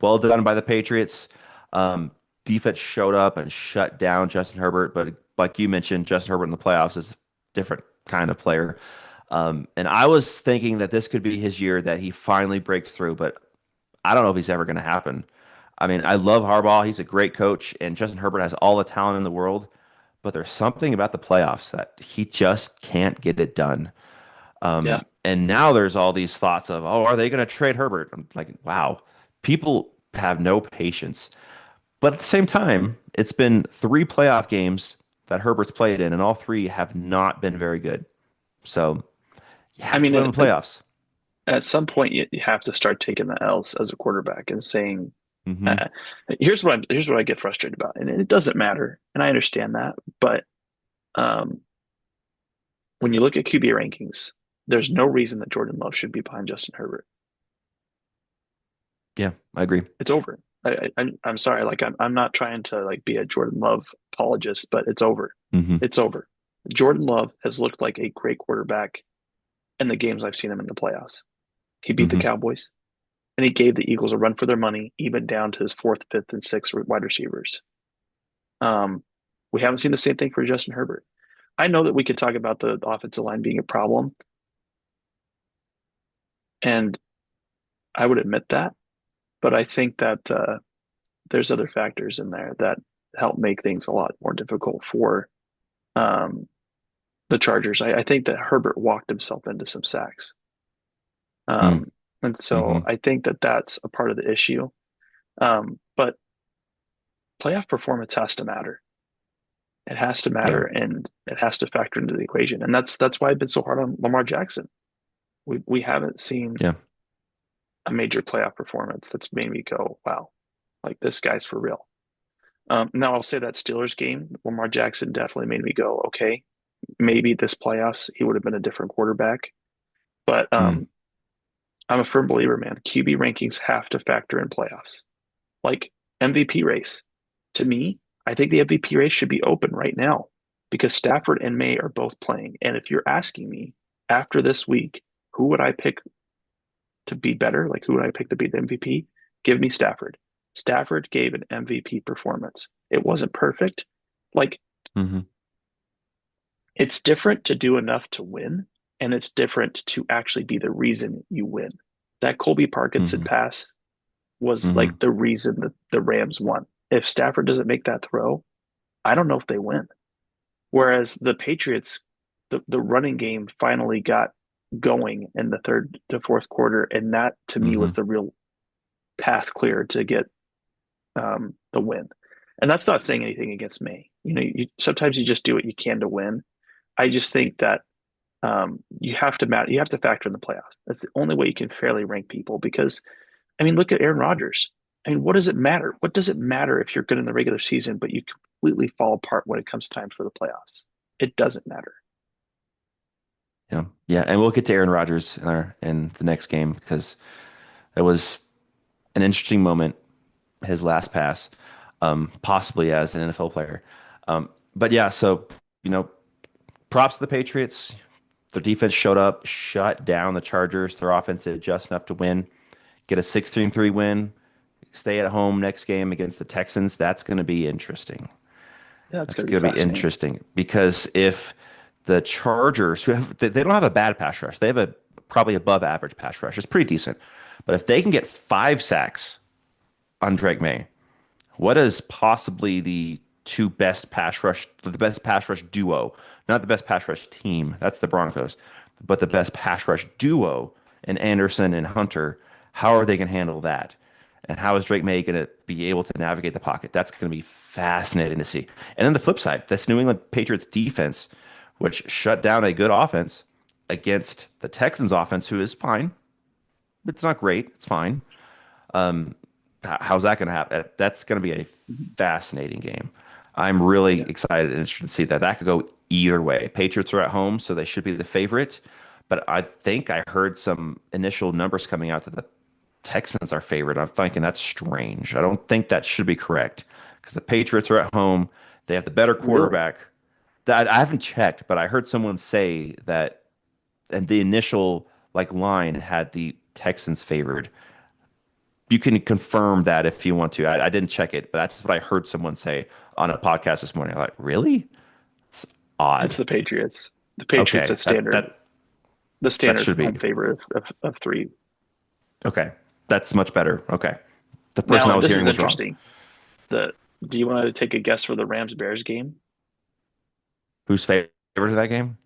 well done by the Patriots. Um, Defense showed up and shut down Justin Herbert, but like you mentioned, Justin Herbert in the playoffs is a different kind of player. And I was thinking that this could be his year that he finally breaks through, but I don't know if he's ever going to happen. I mean, I love Harbaugh. He's a great coach, and Justin Herbert has all the talent in the world, but there's something about the playoffs that he just can't get it done. Yeah. And now there's all these thoughts of, oh, are they going to trade Herbert? I'm like, wow, people have no patience. But at the same time, it's been 3 playoff games that Herbert's played in, and all three have not been very good. So you I have to mean, win the playoffs. at some point, you have to start taking the L's as a quarterback and saying, Hmm. uh, here's what I get frustrated about, and it doesn't matter, and I understand that, but um, when you look at QB rankings, there's no reason that Jordan Love should be behind Justin Herbert. Yeah, I agree. It's over. I'm sorry, like I'm not trying to like be a Jordan Love apologist, but it's over. Hmm. It's over. Jordan Love has looked like a great quarterback in the games I've seen him in the playoffs. He beat the Hmm. Cowboys, and he gave the Eagles a run for their money, even down to his fourth, fifth, and sixth wide receivers. Um, we haven't seen the same thing for Justin Herbert. I know that we could talk about the offensive line being a problem, and I would admit that, but I think that there's other factors in there that help make things a lot more difficult for um, the Chargers. I think that Herbert walked himself into some sacks. Mm. And so Hmm. I think that that's a part of the issue. But playoff performance has to matter. It has to Yeah. matter, and it has to factor into the equation. And that's why I've been so hard on Lamar Jackson. We haven't seen Yeah. a major playoff performance that's made me go, wow, like this guy's for real. Now I'll say that Steelers game, Lamar Jackson definitely made me go, okay, maybe this playoffs he would have been a different quarterback. But Mm, I'm a firm believer, man. QB rankings have to factor in playoffs. Like MVP race. To me, I think the MVP race should be open right now because Stafford and May are both playing. And if you're asking me after this week, who would I pick to be better? Like who would I pick to be the MVP? Give me Stafford. Stafford gave an MVP performance. It wasn't perfect. Like hmm it's different to do enough to win, and it's different to actually be the reason you win. That Colby Parkinson hmm pass was hmm like the reason that the Rams won. If Stafford doesn't make that throw, I don't know if they win. Whereas the Patriots, the running game finally got going in the third to fourth quarter, and that to me hmm was the real path clear to get the win. And that's not saying anything against me. Sometimes you just do what you can to win. I just think that you have to factor in the playoffs. That's the only way you can fairly rank people because I mean, look at Aaron Rodgers. I mean, what does it matter? What does it matter if you're good in the regular season, but you completely fall apart when it comes time for the playoffs? It doesn't matter. Yeah. Yeah. And we'll get to Aaron Rodgers in the next game because it was an interesting moment, his last pass, possibly as an NFL player. But yeah, so, you know, props to the Patriots. Their defense showed up, shut down the Chargers. Their offense did just enough to win, get a 16-3 win, stay at home next game against the Texans. That's going to be interesting. Yeah, it's That's going to be going to be fascinating. interesting because if the Chargers, who have they don't have a bad pass rush, they have a probably above average pass rush. It's pretty decent. But if they can get 5 sacks on Drake May, what is possibly the best pass rush duo, not the best pass rush team, that's the Broncos, but the best pass rush duo in Anderson and Hunter, how are they going to handle that? And how is Drake May going to be able to navigate the pocket? That's going to be fascinating to see. And then the flip side, this New England Patriots defense, which shut down a good offense against the Texans offense, who is fine. It's not great. It's fine. How's that going to happen? That's going to be a Mhm. fascinating game. I'm really Yeah. excited and interested to see that. That could go either way. Patriots are at home, so they should be the favorite. But I think I heard some initial numbers coming out that the Texans are favorite. I'm thinking that's strange. I don't think that should be correct because the Patriots are at home. They have the better Really? quarterback. That I haven't checked, but I heard someone say that, and the initial like line had the Texans favored. You can confirm that if you want to. I didn't check it, but that's what I heard someone say on a podcast this morning. I'm like, really? It's It's odd. the Patriots. The Patriots Okay, at standard, the that standard should be home favorite of three. okay. That's much better. Okay, the person I Now, was this hearing is was wrong. interesting. The Do you want to take a guess for the Rams Bears game? Who's favorite in that game?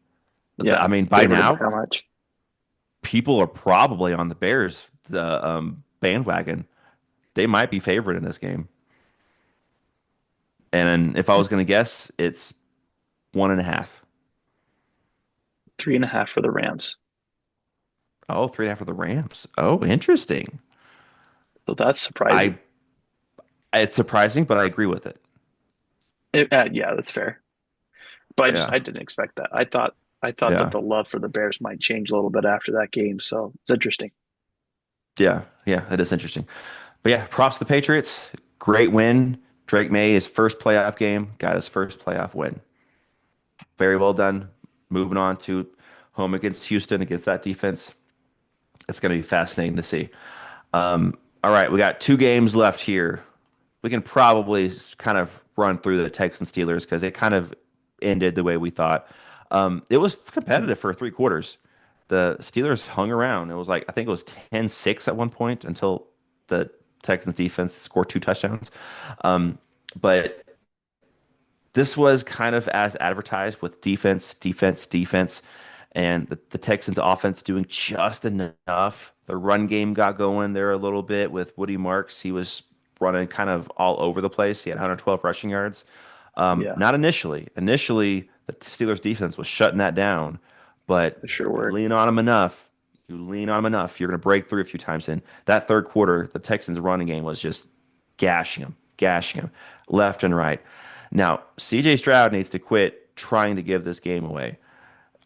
I Yeah, mean, by favored by now, how much? people are probably on the Bears the bandwagon. They might be favored in this game. And if I was going to guess, it's 1.5. 3.5 for the Rams. Oh, 3.5 for the Rams. Oh, interesting. So that's surprising. I It's surprising, but I agree with it. Yeah, that's fair. But Yeah. I didn't expect that. I thought that Yeah. the love for the Bears might change a little bit after that game. So it's interesting. Yeah. Yeah. That is interesting. But yeah, props to the Patriots. Great win. Drake May, his first playoff game, got his first playoff win. Very well done. Moving on to home against Houston against that defense. It's going to be fascinating to see. All right, we got 2 games left here. We can probably kind of run through the Texans Steelers because it kind of ended the way we thought. It was competitive for 3 quarters. The Steelers hung around. It was like, I think it was 10-6 at one point until the Texans defense scored 2 touchdowns. But this was kind of as advertised with defense, defense, defense, and the Texans offense doing just enough. The run game got going there a little bit with Woody Marks. He was running kind of all over the place. He had 112 rushing yards. Yeah, Not initially. Initially, the Steelers defense was shutting that down, but they sure you were. lean on them enough, You lean on him enough, you're going to break through a few times. In that third quarter, the Texans' running game was just gashing him left and right. Now, CJ Stroud needs to quit trying to give this game away.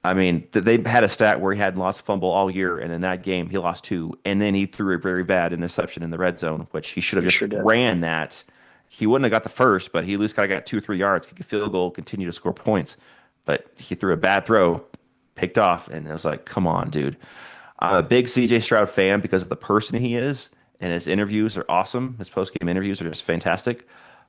I mean, they had a stat where he had lost a fumble all year, and in that game he lost two, and then he threw a very bad interception in the red zone, which he should have He just sure did. ran that. He wouldn't have got the first, but he at least kind of got 2 or 3 yards, kick a field goal, continue to score points. But he threw a bad throw, picked off, and it was like, come on, dude. I'm a big CJ Stroud fan because of the person he is, and his interviews are awesome. His post-game interviews are just fantastic.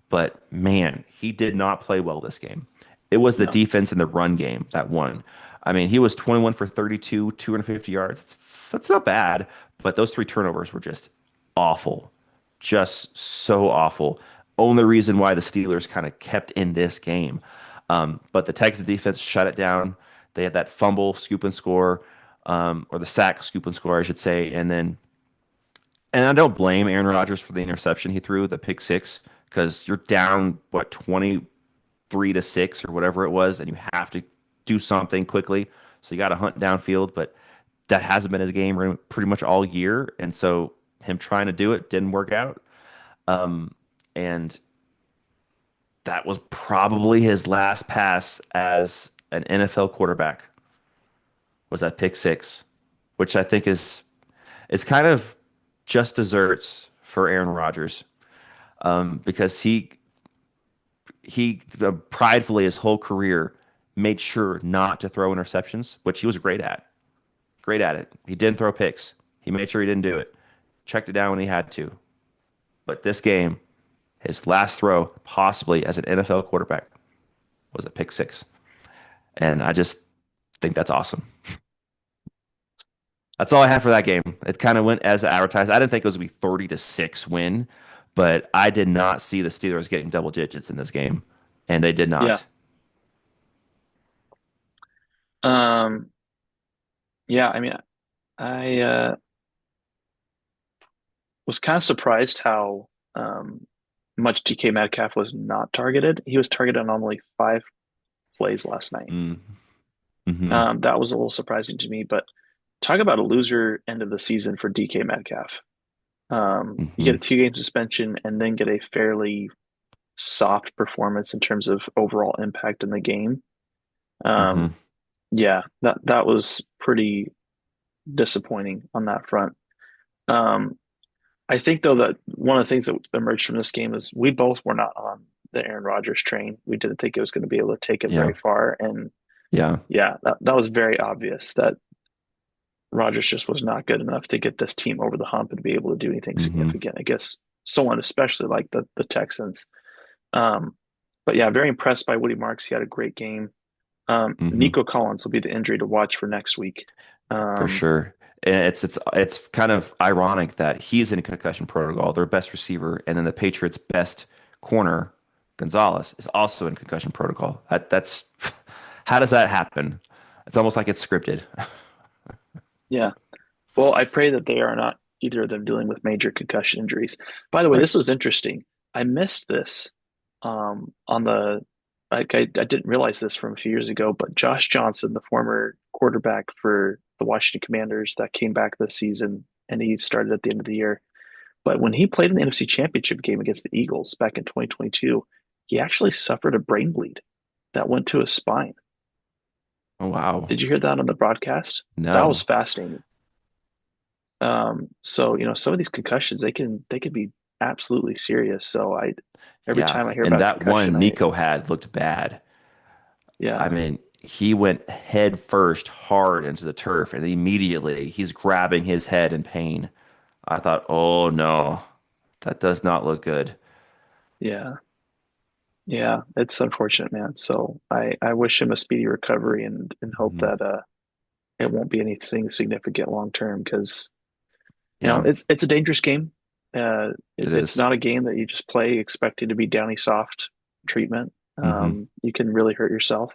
But man, he did not play well this game. It was the No. defense and the run game that won. I mean, he was 21 for 32, 250 yards. That's not bad, but those three turnovers were just awful. Just so awful. Only reason why the Steelers kind of kept in this game. But the Texas defense shut it down. They had that fumble, scoop and score, or the sack, scoop and score, I should say. And I don't blame Aaron Rodgers for the interception he threw, the pick six, because you're down, what, 23-6 or whatever it was, and you have to do something quickly. So you got to hunt downfield, but that hasn't been his game pretty much all year. And so him trying to do it didn't work out. And that was probably his last pass as an NFL quarterback was that pick six, which I think is kind of just desserts for Aaron Rodgers, because he pridefully his whole career made sure not to throw interceptions, which he was great at. Great at it. He didn't throw picks. He made sure he didn't do it. Checked it down when he had to. But this game, his last throw, possibly as an NFL quarterback, was a pick six. And I just think that's awesome. That's all I have for that game. It kind of went as advertised. I didn't think it was going to be 30-6 win, but I did not see the Steelers getting double digits in this game, and they did Yeah. not. Um, yeah, I mean, I was kind of surprised how much DK Metcalf was not targeted. He was targeted on only 5 plays last night. Mm, hmm That was a little surprising to me, but talk about a loser end of the season for DK Metcalf. You get hmm a 2 game suspension and then get a fairly soft performance in terms of overall impact in the game. hmm Um, yeah, that was pretty disappointing on that front. Um, I think though that one of the things that emerged from this game is we both were not on the Aaron Rodgers train. We didn't think it was going to be able to take it Yeah. very far, and Yeah. yeah, that was very obvious that Rodgers just was not good enough to get this team over the hump and be able to do anything hmm significant against someone, especially like the Texans. Um, but yeah, very impressed by Woody Marks. He had a great game. hmm Nico Collins will be the injury to watch for next week. For Um, sure. And it's kind of ironic that he's in concussion protocol, their best receiver, and then the Patriots' best corner, Gonzalez, is also in concussion protocol. That's how does that happen? It's almost like it's scripted. yeah. Well, I pray that they are not either of them dealing with major concussion injuries. By the way, Right. this was interesting. I missed this on the like I didn't realize this from a few years ago, but Josh Johnson, the former quarterback for the Washington Commanders that came back this season and he started at the end of the year. But when he played in the NFC Championship game against the Eagles back in 2022, he actually suffered a brain bleed that went to his spine. Oh, wow. Did you hear that on the broadcast? That was No. fascinating. So some of these concussions they can be absolutely serious. So I every Yeah. time I hear And about a that concussion, one I Nico had looked bad. yeah, I mean, he went head first hard into the turf, and immediately he's grabbing his head in pain. I thought, oh no, that does not look good. yeah, yeah, it's unfortunate, man. So I wish him a speedy recovery and hope Mhm. that it won't be anything significant long term because Yeah, it's a dangerous game. it It's is. not a game that you just play expecting to be downy soft treatment. Hmm You can really hurt yourself.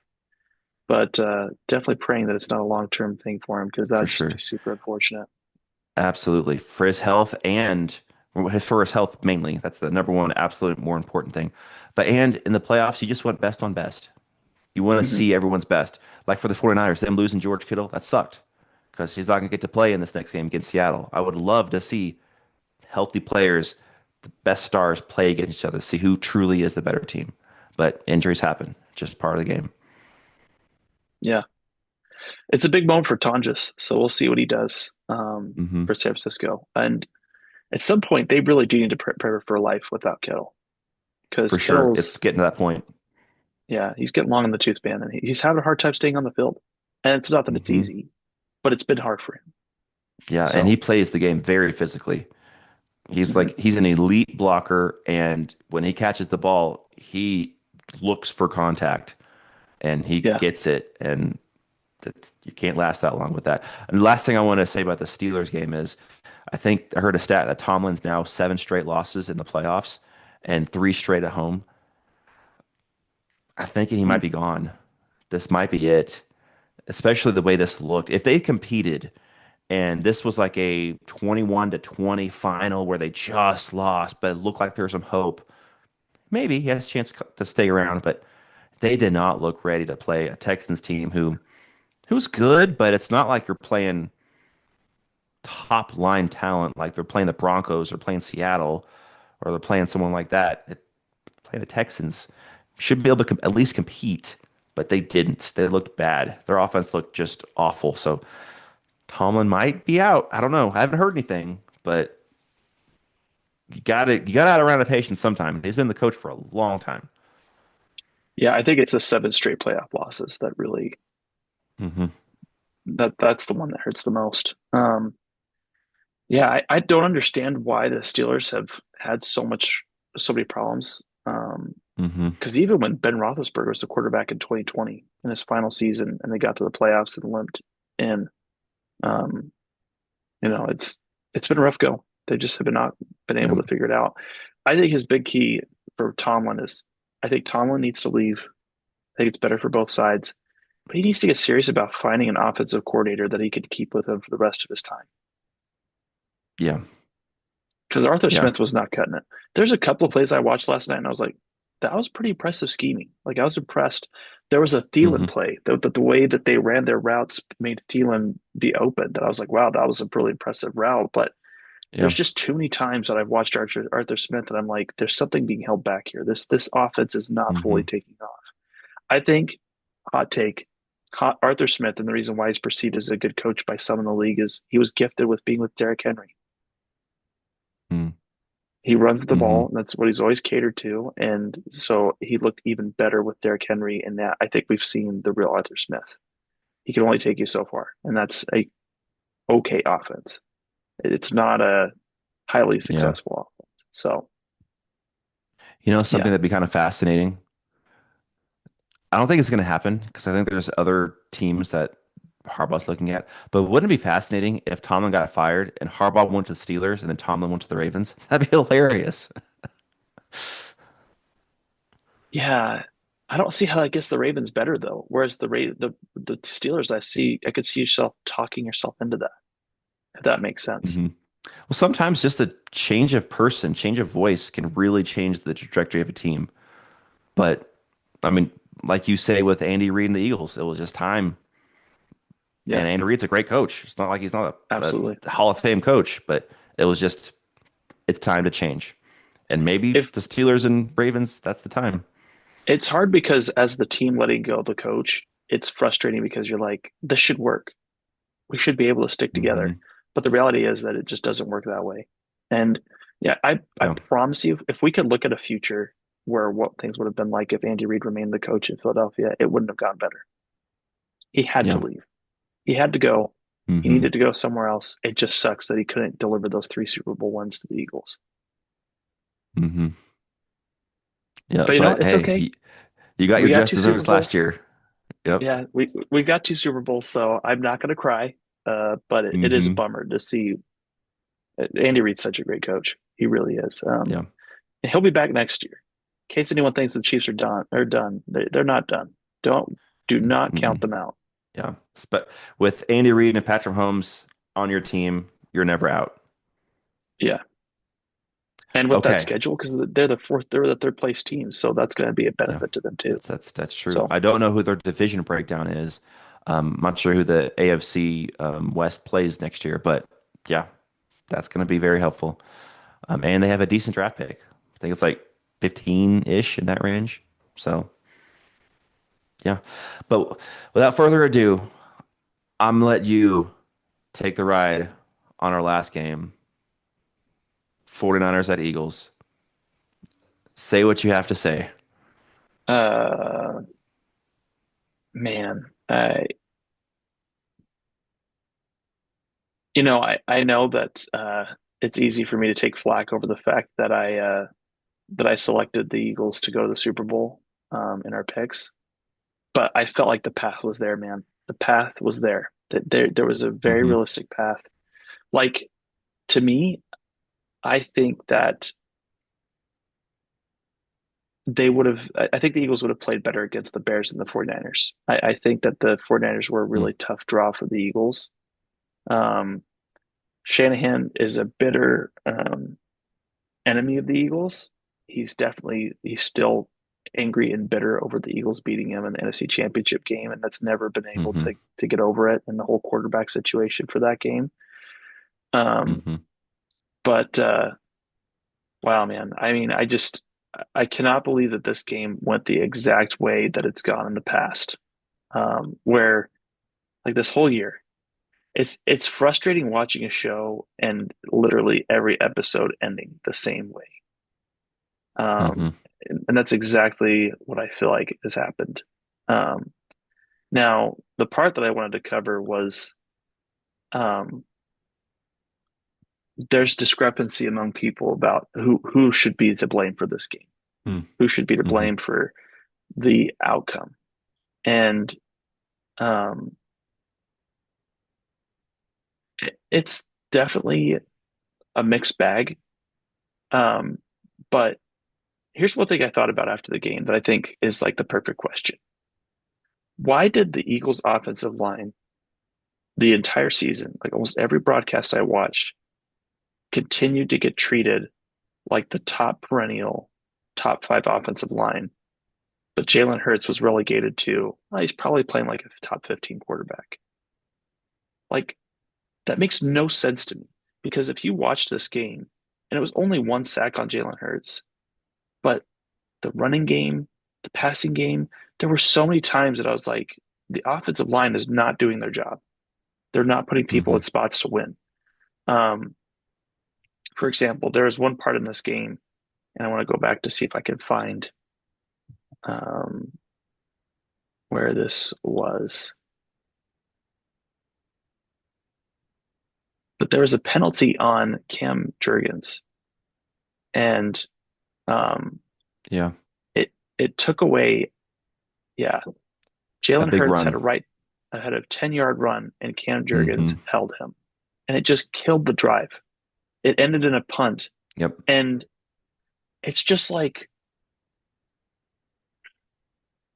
But definitely praying that it's not a long-term thing for him because that For would just be sure. super unfortunate. Absolutely. For his health and for his health mainly. That's the number one, absolute more important thing. But and in the playoffs, you just want best on best. You want to Hmm. see everyone's best. Like for the 49ers, them losing George Kittle, that sucked. because he's not going to get to play in this next game against Seattle. I would love to see healthy players, the best stars play against each other, see who truly is the better team. But injuries happen, just part of the game. Yeah, it's a big moment for Tonjes, so we'll see what he does Hmm. for San Francisco. And at some point, they really do need to prepare for life without Kittle because For sure. Kittle's It's getting to that point. yeah, he's getting long in the tooth, man, and he's having a hard time staying on the field. And it's not that it's Hmm. easy, but it's been hard for him. Yeah, and he So, plays the game very physically. mhm, He's an elite blocker, and when he catches the ball, he looks for contact and he yeah. gets it, and you can't last that long with that. And the last thing I want to say about the Steelers game is, I think I heard a stat that Tomlin's now 7 straight losses in the playoffs and 3 straight at home. I think he might Mm. be gone. This might be it, especially the way this looked. If they competed and this was like a 21-20 final where they just lost, but it looked like there was some hope, maybe he has a chance to stay around, but they did not look ready to play a Texans team who's good, but it's not like you're playing top line talent like they're playing the Broncos or playing Seattle or they're playing someone like that. Playing the Texans should be able to at least compete, but they didn't. They looked bad. Their offense looked just awful. So Tomlin might be out. I don't know. I haven't heard anything, but you got to add around the patience sometime. He's been the coach for a long time. Yeah, I think it's the seven straight playoff losses that really Hmm. that's the one that hurts the most. Yeah, I don't understand why the Steelers have had so many problems. Hmm. Because even when Ben Roethlisberger was the quarterback in 2020 in his final season, and they got to the playoffs and limped in, um, it's been a rough go. They just have not been able Yeah. to figure it out. I think his big key for Tomlin is I think Tomlin needs to leave. I think it's better for both sides, but he needs to get serious about finding an offensive coordinator that he could keep with him for the rest of his time. Yeah. Because Arthur Yeah. Smith was not cutting it. There's a couple of plays I watched last night, and I was like, that was pretty impressive scheming. Like I was impressed. There was a Thielen Hmm. play. The way that they ran their routes made Thielen be open. That I was like, wow, that was a really impressive route. But Yeah. there's just too many times that I've watched Arthur Smith, and I'm like, there's something being held back here. This offense is not fully Hmm. taking off. I think hot take, hot Arthur Smith, and the reason why he's perceived as a good coach by some in the league is he was gifted with being with Derrick Henry. He runs the Hmm. ball, and that's what he's always catered to. And so he looked even better with Derrick Henry in that. I think we've seen the real Arthur Smith. He can only take you so far, and that's a okay offense. It's not a highly Yeah. successful offense. So You know, yeah, something that'd be kind of fascinating. I don't think it's going to happen because I think there's other teams that Harbaugh's looking at. But wouldn't it be fascinating if Tomlin got fired and Harbaugh went to the Steelers and then Tomlin went to the Ravens? That'd be hilarious. yeah. I don't see how I guess the Ravens better though. Whereas the Steelers, I could see yourself talking yourself into that if that makes sense. Hmm. Well, sometimes just a change of person, change of voice can really change the trajectory of a team. But I mean, like you say with Andy Reid and the Eagles, it was just time. Yeah, And Andy Reid's a great coach. It's not like he's not absolutely. a Hall of Fame coach, but it was just it's time to change. And maybe If the Steelers and Ravens, that's the time. It's hard because as the team letting go of the coach, it's frustrating because you're like, this should work. We should be able to stick together. Hmm. But the reality is that it just doesn't work that way. And yeah, I Yeah. promise you, if we could look at a future where what things would have been like if Andy Reid remained the coach in Philadelphia, it wouldn't have gotten better. He had to Yeah. leave. He had to go. He Hmm. needed to go somewhere else. It just sucks that he couldn't deliver those three Super Bowl wins to the Eagles. Hmm. Yeah. But But it's hey, okay. you got We your got just two Super desserts last Bowls. year. Yep. Yeah, we've got two Super Bowls, so I'm not going to cry. But it is a Hmm. bummer to see Andy Reid's such a great coach. He really is. Yeah. And he'll be back next year. In case anyone thinks the Chiefs are done, they're not done. Do not count Mm-mm. them out. Yeah. But with Andy Reid and Patrick Mahomes on your team, you're never out. Yeah, and with that Okay. schedule, because they're the third place team, so that's going to be a Yeah. benefit to them too. That's true. So I don't know who their division breakdown is. I'm not sure who the AFC West plays next year, but yeah, that's going to be very helpful. And they have a decent draft pick. I think it's like 15-ish in that range. So yeah, but without further ado, I'm gonna let you take the ride on our last game, 49ers at Eagles. Say what you have to say. Uh, man, I know that it's easy for me to take flack over the fact that I selected the Eagles to go to the Super Bowl in our picks, but I felt like the path was there, man. The path was there. That there was a very Hmm. realistic path. Like to me, I think that I think the Eagles would have played better against the Bears than the 49ers. I think that the 49ers were a really tough draw for the Eagles. Um, Shanahan is a bitter enemy of the Eagles. He's still angry and bitter over the Eagles beating him in the NFC Championship game, and that's never been able Hmm. to get over it and the whole quarterback situation for that game. Um, Hmm. but wow, man, I mean, I cannot believe that this game went the exact way that it's gone in the past. Where like this whole year, it's frustrating watching a show and literally every episode ending the same way. Um, Hmm. and that's exactly what I feel like has happened. Um, Now, the part that I wanted to cover was um, there's discrepancy among people about who should be to blame for this game, who should be to Hmm. blame for the outcome, and um, it's definitely a mixed bag. Um, but here's one thing I thought about after the game that I think is like the perfect question. Why did the Eagles' offensive line the entire season, like almost every broadcast I watched, continue to get treated like the top perennial top five offensive line, but Jalen Hurts was relegated to, well, he's probably playing like a top 15 quarterback. Like, that makes no sense to me because if you watch this game, and it was only one sack on Jalen Hurts, but the running game, the passing game, there were so many times that I was like, the offensive line is not doing their job. They're not putting people Hmm. in spots to win. Um, for example, there was one part in this game, and I want to go back to see if I can find um, where this was. But there was a penalty on Cam Jurgens, and um, Yeah, it took away. Yeah, a Jalen big Hurts run. had a 10-yard run, and Cam Jurgens Hmm. held him, and it just killed the drive. It ended in a punt, Yep. and it's just like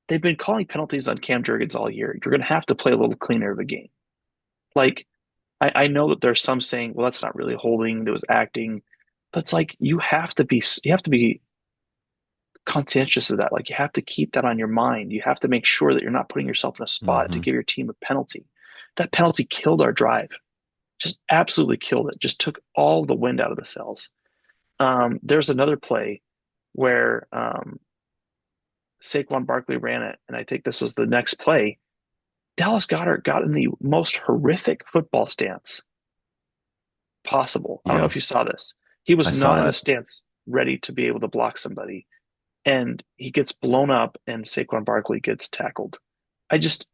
they've been calling penalties on Cam Jurgens all year. You're going to have to play a little cleaner of a game. Like I know that there's some saying, well, that's not really holding; it was acting. But it's like you have to be conscientious of that. Like you have to keep that on your mind. You have to make sure that you're not putting yourself in a spot to Hmm. give your team a penalty. That penalty killed our drive. Just absolutely killed it. Just took all the wind out of the sails. There's another play where Saquon Barkley ran it, and I think this was the next play. Dallas Goedert got in the most horrific football stance possible. I don't know Yeah, if you saw this. He I was saw not in a that. stance ready to be able to block somebody, and he gets blown up, and Saquon Barkley gets tackled. I just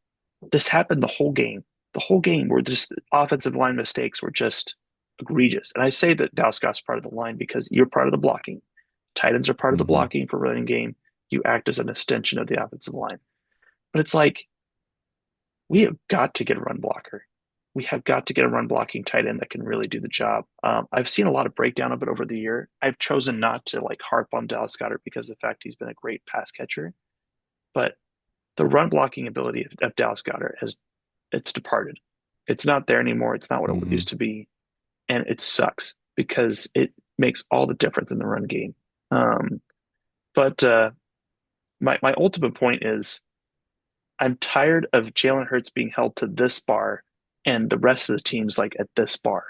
this happened the whole game. The whole game where just offensive line mistakes were just egregious. And I say that Dallas Scott's part of the line because you're part of the blocking. Tight ends are part of the Hmm. blocking for running game. You act as an extension of the offensive line. But it's like we have got to get a run blocker. We have got to get a run blocking tight end that can really do the job. I've seen a lot of breakdown of it over the year. I've chosen not to like harp on Dallas Goedert because of the fact he's been a great pass catcher, but the run blocking ability of Dallas Goedert has it's departed. It's not there anymore. It's not what it Hmm. used to be, and it sucks because it makes all the difference in the run game. But my ultimate point is I'm tired of Jalen Hurts being held to this bar and the rest of the team's like at this bar.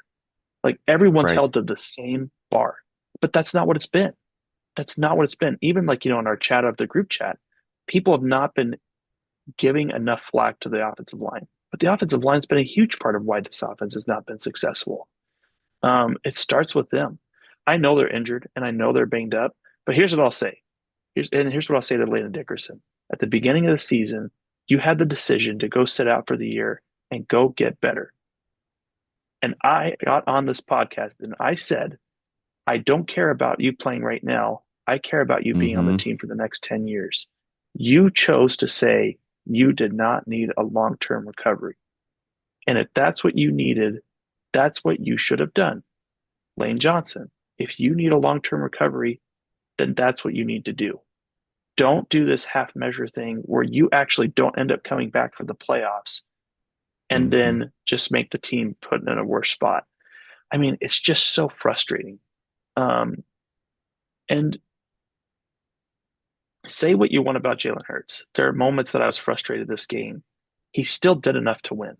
Like everyone's Right. held to the same bar, but that's not what it's been. That's not what it's been. Even like, in our chat of the group chat, people have not been giving enough flack to the offensive line. But the offensive line's been a huge part of why this offense has not been successful. It starts with them. I know they're injured and I know they're banged up, but here's what I'll say. Here's what I'll say to Landon Dickerson. At the beginning of the season, you had the decision to go sit out for the year and go get better. And I got on this podcast and I said, I don't care about you playing right now. I care about you being on the Mm-hmm. team for the next 10 years. You chose to say you did not need a long-term recovery. And if that's what you needed, that's what you should have done. Lane Johnson, if you need a long-term recovery, then that's what you need to do. Don't do this half measure thing where you actually don't end up coming back for the playoffs and Mm-hmm. then just make the team put in a worse spot. I mean, it's just so frustrating. Um, and say what you want about Jalen Hurts. There are moments that I was frustrated this game. He still did enough to win.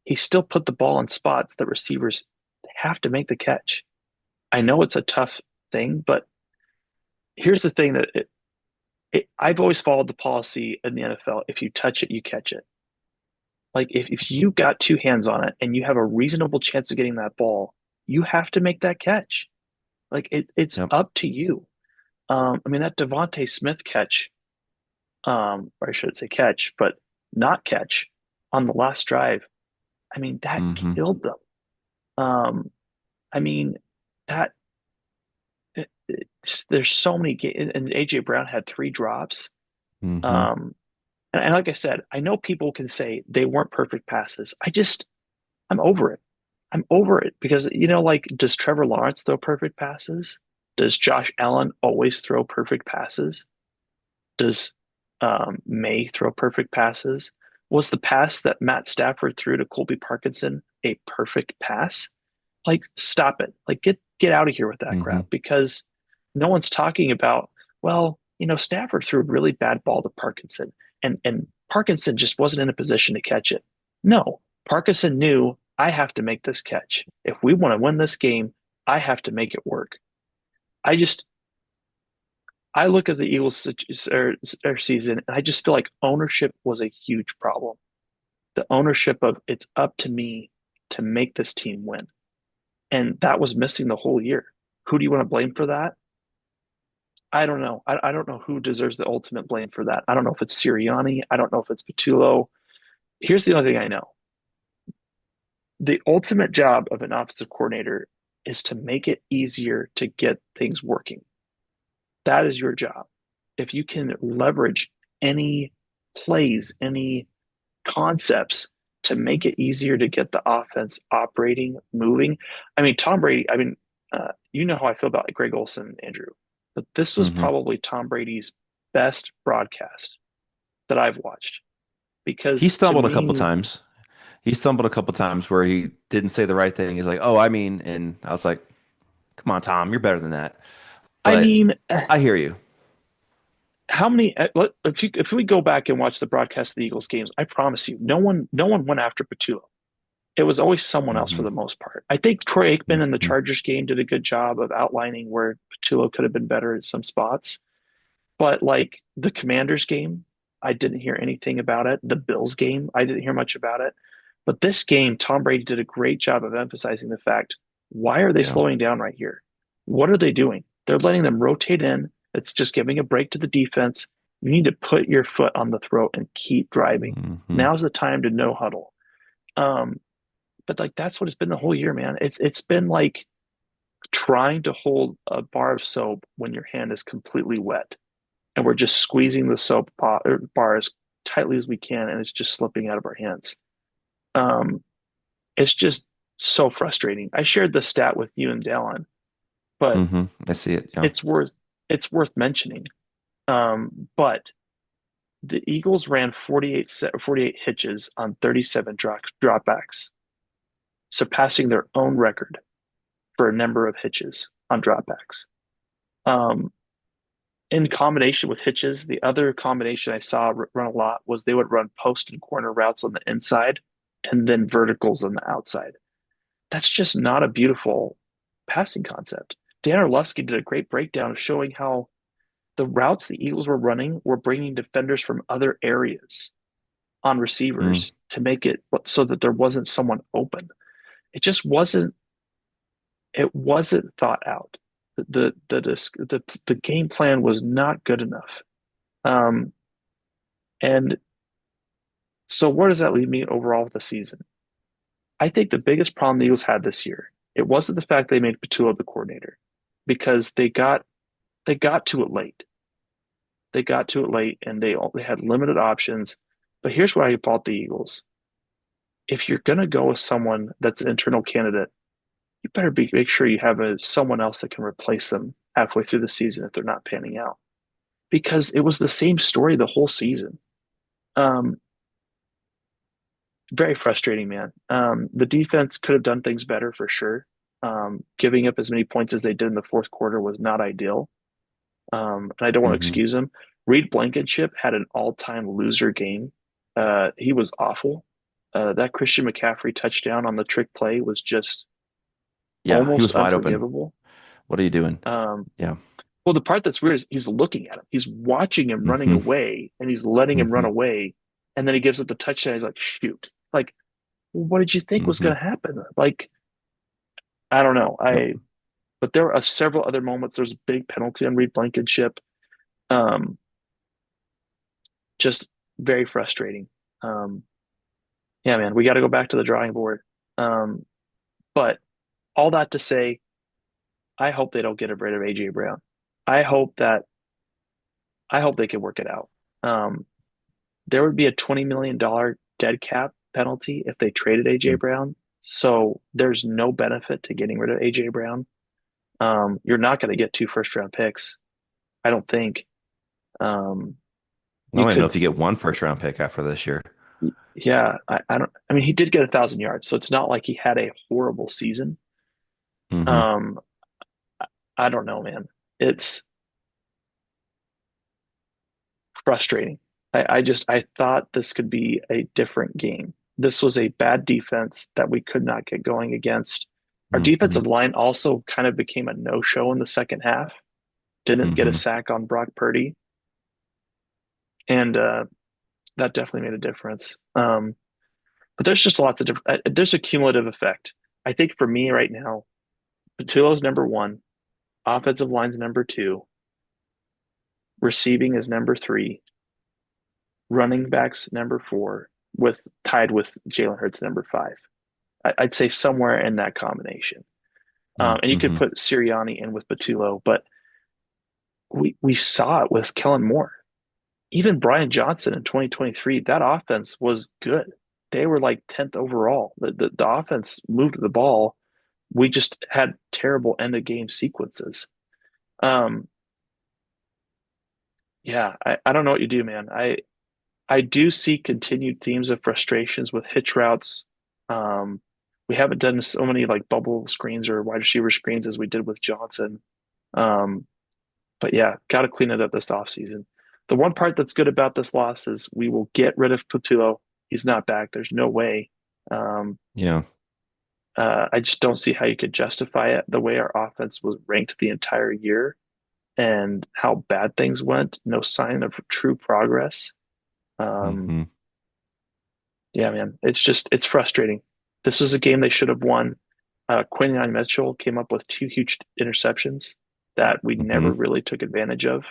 He still put the ball in spots that receivers have to make the catch. I know it's a tough thing, but here's the thing that I've always followed the policy in the NFL. If you touch it, you catch it. Like if you got two hands on it and you have a reasonable chance of getting that ball, you have to make that catch. Like it's Yep. up to you. I mean that Devontae Smith catch, or I should say catch, but not catch on the last drive. I mean that Mm-hmm. killed them. Um, I mean that there's so many and AJ Brown had three drops. Mm-hmm. Um, and like I said, I know people can say they weren't perfect passes. I'm over it. I'm over it because, like, does Trevor Lawrence throw perfect passes? Does Josh Allen always throw perfect passes? Does May throw perfect passes? Was the pass that Matt Stafford threw to Colby Parkinson a perfect pass? Like, stop it. Like, get out of here with that Mm-hmm. crap because no one's talking about, well, Stafford threw a really bad ball to Parkinson and Parkinson just wasn't in a position to catch it. No, Parkinson knew I have to make this catch. If we want to win this game, I have to make it work. I just I look at the Eagles season and I just feel like ownership was a huge problem. The ownership of it's up to me to make this team win. And that was missing the whole year. Who do you want to blame for that? I don't know. I don't know who deserves the ultimate blame for that. I don't know if it's Sirianni. I don't know if it's Patullo. Here's the only thing I know. The ultimate job of an offensive coordinator is to make it easier to get things working. That is your job. If you can leverage any plays, any concepts to make it easier to get the offense operating, moving. I mean, Tom Brady, you know how I feel about Greg Olson, Andrew, but this was Mm-hmm. probably Tom Brady's best broadcast that I've watched He because to stumbled a couple me, times. He stumbled a couple times where he didn't say the right thing. He's like, "Oh, I mean," and I was like, "Come on, Tom, you're better than that." I But mean, I hear you. how many? If we go back and watch the broadcast of the Eagles games, I promise you, no one went after Patullo. It was always someone else for Mm-hmm. the most part. I think Troy Aikman in the Mm-hmm. Chargers game did a good job of outlining where Patullo could have been better at some spots. But like the Commanders game, I didn't hear anything about it. The Bills game, I didn't hear much about it. But this game, Tom Brady did a great job of emphasizing the fact, why are they Yeah. slowing down right here? What are they doing? They're letting them rotate in. It's just giving a break to the defense. You need to put your foot on the throat and keep driving. Mm-hmm. Now's the time to no huddle. Um, but like that's what it's been the whole year, man. It's been like trying to hold a bar of soap when your hand is completely wet, and we're just squeezing the bar as tightly as we can, and it's just slipping out of our hands. Um, it's just so frustrating. I shared the stat with you and Dallin, but Mm-hmm. I see it. Yeah. it's worth it's worth mentioning. But the Eagles ran 48 hitches on 37 dropbacks, surpassing their own record for a number of hitches on dropbacks. Um, in combination with hitches, the other combination I saw run a lot was they would run post and corner routes on the inside and then verticals on the outside. That's just not a beautiful passing concept. Dan Orlovsky did a great breakdown of showing how the routes the Eagles were running were bringing defenders from other areas on Mm. receivers to make it so that there wasn't someone open. It just wasn't thought out. The game plan was not good enough. Um, and so where does that leave me overall with the season? I think the biggest problem the Eagles had this year, it wasn't the fact they made Patullo the coordinator, because they got to it late. They got to it late and they had limited options. But here's where I fault the Eagles. If you're gonna go with someone that's an internal candidate, you better make sure you have someone else that can replace them halfway through the season if they're not panning out. Because it was the same story the whole season. Um, Very frustrating, man. The defense could have done things better for sure. Giving up as many points as they did in the fourth quarter was not ideal. And I don't want to Hmm. excuse him. Reed Blankenship had an all-time loser game. He was awful. That Christian McCaffrey touchdown on the trick play was just Yeah, he almost was wide open. unforgivable. What are you doing? Um, Yeah. well, the part that's weird is he's looking at him. He's watching him running Hmm. away, and he's letting him run Hmm. away. And then he gives up the touchdown. He's like, shoot. Like, well, what did you think was Hmm. going to happen? Like, I don't know. Yep. But there are several other moments. There's a big penalty on Reed Blankenship. Um, just very frustrating. Um, yeah, man, we got to go back to the drawing board. Um, but all that to say, I hope they don't get rid of AJ Brown. I hope that I hope they can work it out. Um, there would be a $20 million dead cap penalty if they traded AJ Brown. So there's no benefit to getting rid of AJ Brown. You're not going to get two first round picks, I don't think. Um, I you don't even know if could, you get one first round pick after this year. yeah, I don't, I mean, he did get 1,000 yards, so it's not like he had a horrible season. Hmm. Um, I don't know, man. It's frustrating. I thought this could be a different game. This was a bad defense that we could not get going against. Our Hmm. defensive line also kind of became a no-show in the second half. Didn't get a Hmm. sack on Brock Purdy, and that definitely made a difference. But there's just lots of different. There's a cumulative effect. I think for me right now, Patullo's number one, offensive line's number two, receiving is number three, running backs number four, with tied with Jalen Hurts number five. I'd say somewhere in that combination. And you could Hmm. put Sirianni in with Patullo, but we saw it with Kellen Moore. Even Brian Johnson in 2023, that offense was good. They were like 10th overall. The offense moved the ball. We just had terrible end of game sequences. Um, yeah, I don't know what you do, man. I do see continued themes of frustrations with hitch routes. Um, we haven't done so many like bubble screens or wide receiver screens as we did with Johnson. Um, but yeah, got to clean it up this offseason. The one part that's good about this loss is we will get rid of Patullo. He's not back. There's no way. Um, Yeah. I just don't see how you could justify it the way our offense was ranked the entire year and how bad things went. No sign of true progress. Um, Hmm. Yeah, man, it's frustrating. This was a game they should have won. Quinyon Mitchell came up with two huge interceptions that we never Hmm. really took advantage of.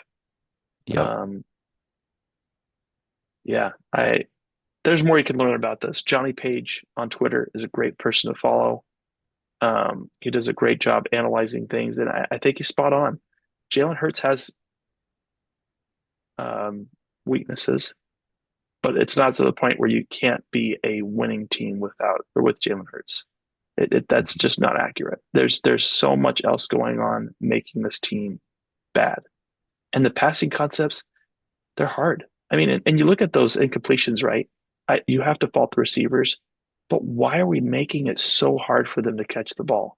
Yep. Um, yeah, I there's more you can learn about this. Johnny Page on Twitter is a great person to follow. He does a great job analyzing things, and I think he's spot on. Jalen Hurts has um, weaknesses, but it's not to the point where you can't be a winning team without or with Jalen Hurts. That's just not accurate. There's so much else going on making this team bad, and the passing concepts they're hard. I mean, and you look at those incompletions, right? You have to fault the receivers, but why are we making it so hard for them to catch the ball?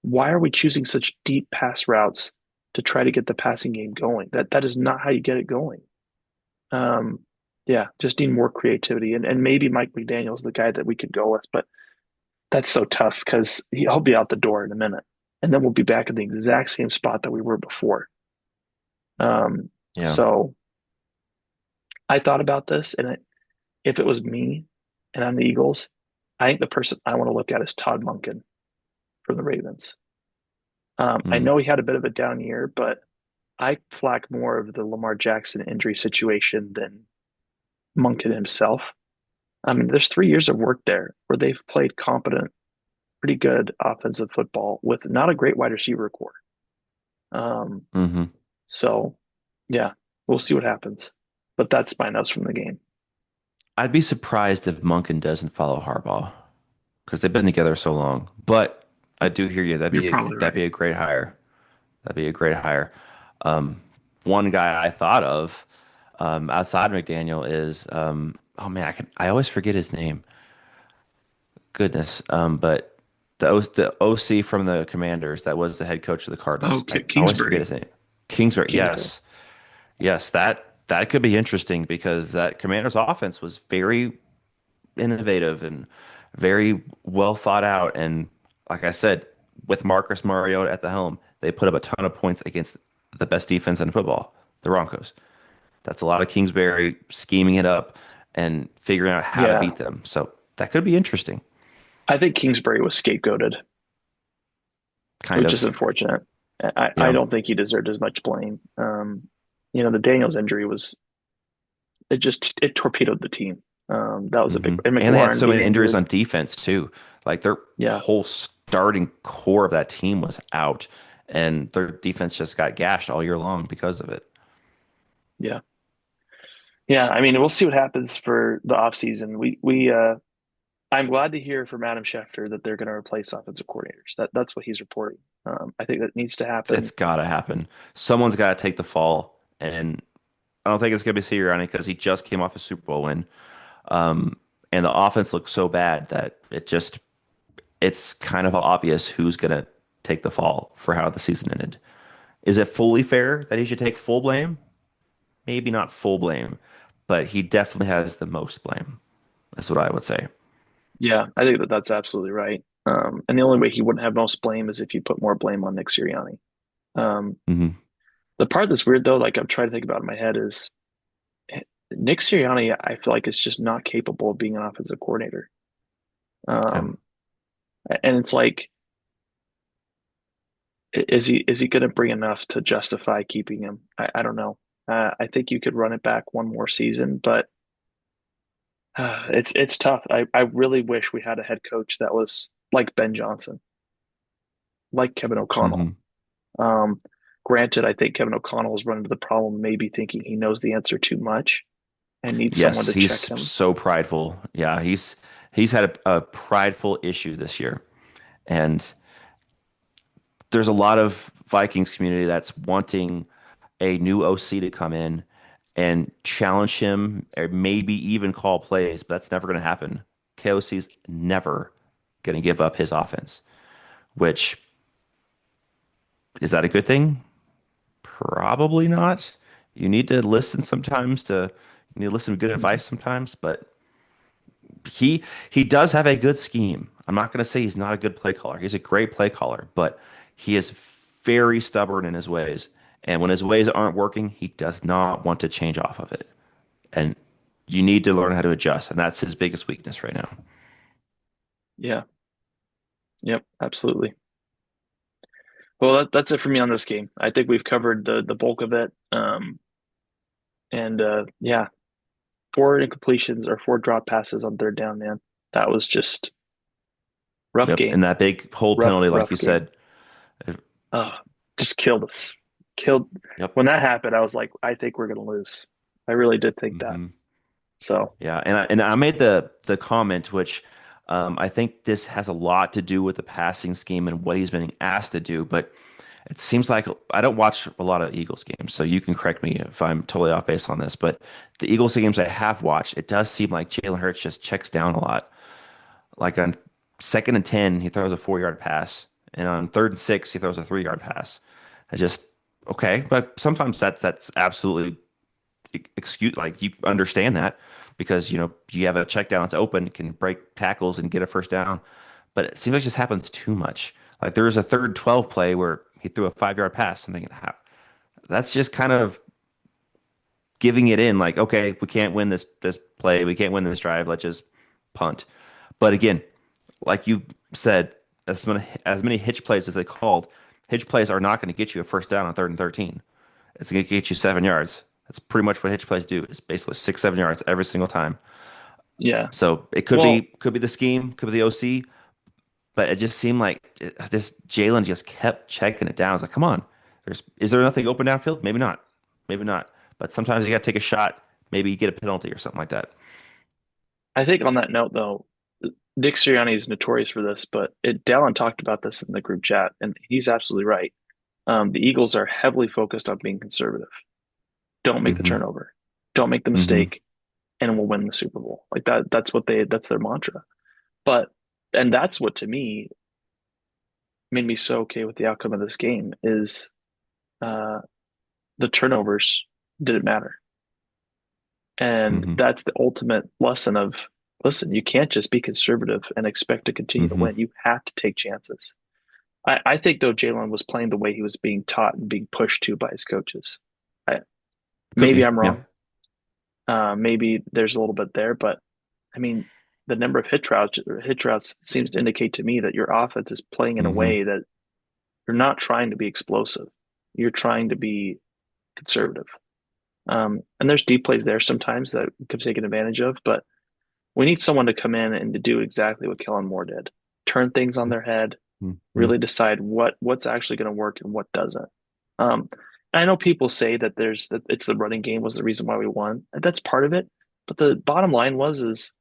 Why are we choosing such deep pass routes to try to get the passing game going. That is not how you get it going. Um, yeah, just need more creativity, and maybe Mike McDaniel's the guy that we could go with, but that's so tough because he'll be out the door in a minute, and then we'll be back in the exact same spot that we were before. Um, Yeah. so I thought about this, and if it was me and I'm the Eagles, I think the person I want to look at is Todd Monken from the Ravens. I Mm. know he had a bit of a down year, but I flack more of the Lamar Jackson injury situation than Monken himself. I mean, there's 3 years of work there where they've played competent, pretty good offensive football with not a great wide receiver core. Um, Hmm. so, yeah, we'll see what happens. But that's my notes from the game. I'd be surprised if Monken doesn't follow Harbaugh because they've been together so long. But I do hear you. You're probably That'd right. be a great hire. That'd be a great hire. Um, One guy I thought of outside McDaniel is oh man, I always forget his name. Goodness. But the OC from the Commanders that was the head coach of the Oh, Cardinals. I always forget Kingsbury. his name. Kingsbury. Kingsbury. Yes. Yes, that could be interesting because that Commanders offense was very innovative and very well thought out. And like I said, with Marcus Mariota at the helm, they put up a ton of points against the best defense in football, the Broncos. That's a lot of Kingsbury scheming it up and figuring out how to Yeah, beat them. So that could be interesting, I think Kingsbury was scapegoated, kind which is of. unfortunate. I Yeah. don't think he deserved as much blame. The Daniels injury was it torpedoed the team. That was a big, and And they had McLaurin so being many injuries injured. on defense too. Like their Yeah, whole starting core of that team was out, and their defense just got gashed all year long because of it. yeah, yeah. I mean, we'll see what happens for the offseason. I'm glad to hear from Adam Schefter that they're going to replace offensive coordinators. That's what he's reporting. I think that needs to It's happen. got to happen. Someone's got to take the fall, and I don't think it's going to be Sirianni because he just came off a Super Bowl win, and the offense looks so bad that it's kind of obvious who's going to take the fall for how the season ended. Is it fully fair that he should take full blame? Maybe not full blame, but he definitely has the most blame. That's what I would say. Yeah, I think that that's absolutely right. And the only way he wouldn't have most blame is if you put more blame on Nick Sirianni. Um, Hmm. the part that's weird though, like I'm trying to think about in my head is Nick Sirianni, I feel like is just not capable of being an offensive coordinator. Yeah. Um, and it's like, is he going to bring enough to justify keeping him? I don't know. I think you could run it back one more season, but it's tough. I really wish we had a head coach that was like Ben Johnson, like Kevin O'Connell. Hmm. Um, Granted, I think Kevin O'Connell has run into the problem, maybe thinking he knows the answer too much and needs someone Yes, to he's check him. so prideful. Yeah, he's had a prideful issue this year, and there's a lot of Vikings community that's wanting a new OC to come in and challenge him, or maybe even call plays, but that's never going to happen. KOC's never going to give up his offense, which is that a good thing? Probably not. You need to listen sometimes to you need to listen to good advice sometimes, but he does have a good scheme. I'm not going to say he's not a good play caller. He's a great play caller, but he is very stubborn in his ways. And when his ways aren't working, he does not want to change off of it. And you need to learn how to adjust, and that's his biggest weakness right now. Yeah. Yep. Absolutely. Well, that's it for me on this game. I think we've covered the bulk of it. And yeah, four incompletions or four drop passes on third down, man. That was just rough Yep. game. And that big hold Rough, penalty, like you rough game. said. Oh, just killed us. Killed. Yep. When that happened, I was like, I think we're gonna lose. I really did think that. Hmm. So Yeah, and I made the comment, which I think this has a lot to do with the passing scheme and what he's been asked to do. But it seems like I don't watch a lot of Eagles games, so you can correct me if I'm totally off base on this. But the Eagles games I have watched, it does seem like Jalen Hurts just checks down a lot. Like on 2nd and 10, he throws a 4-yard pass, and on 3rd and 6, he throws a 3-yard pass. I just Okay, but sometimes that's absolutely excuse like you understand that because you have a check down that's open, can break tackles and get a first down. But it seems like it just happens too much. Like there was a third 12 play where he threw a 5 yard pass. I'm thinking, that's just kind of giving it in. Like, okay, we can't win this play, we can't win this drive. Let's just punt. But again, like you said, as many hitch plays as they called, hitch plays are not going to get you a first down on 3rd and 13. It's going to get you 7 yards. That's pretty much what hitch plays do. It's basically 6, 7 yards every single time. Yeah. So it could be Well, could be the scheme, could be the OC, but it just seemed like this Jalen just kept checking it down. It's like, come on, is there nothing open downfield? Maybe not, maybe not. But sometimes you got to take a shot. Maybe you get a penalty or something like that. I think on that note, though, Nick Sirianni is notorious for this, but Dallin talked about this in the group chat, and he's absolutely right. The Eagles are heavily focused on being conservative. Don't make the Hmm. turnover. Don't make the Hmm. mistake, and we'll win the Super Bowl. Like that. That's their mantra. But and that's what to me made me so okay with the outcome of this game is uh, the turnovers didn't matter. And Hmm. that's the ultimate lesson of listen, you can't just be conservative and expect to continue to Hmm. win. You have to take chances. I think though Jalen was playing the way he was being taught and being pushed to by his coaches. I, Could maybe be. I'm Yeah. wrong. Maybe there's a little bit there, but I mean, the number of hit routes seems to indicate to me that your offense is playing in a Hmm. way that you're not trying to be explosive. You're trying to be conservative. And there's deep plays there sometimes that we could be taken advantage of, but we need someone to come in and to do exactly what Kellen Moore did. Turn things on their head, Hmm. really decide what's actually going to work and what doesn't. Um, I know people say that there's that it's the running game was the reason why we won. And that's part of it, but the bottom line was is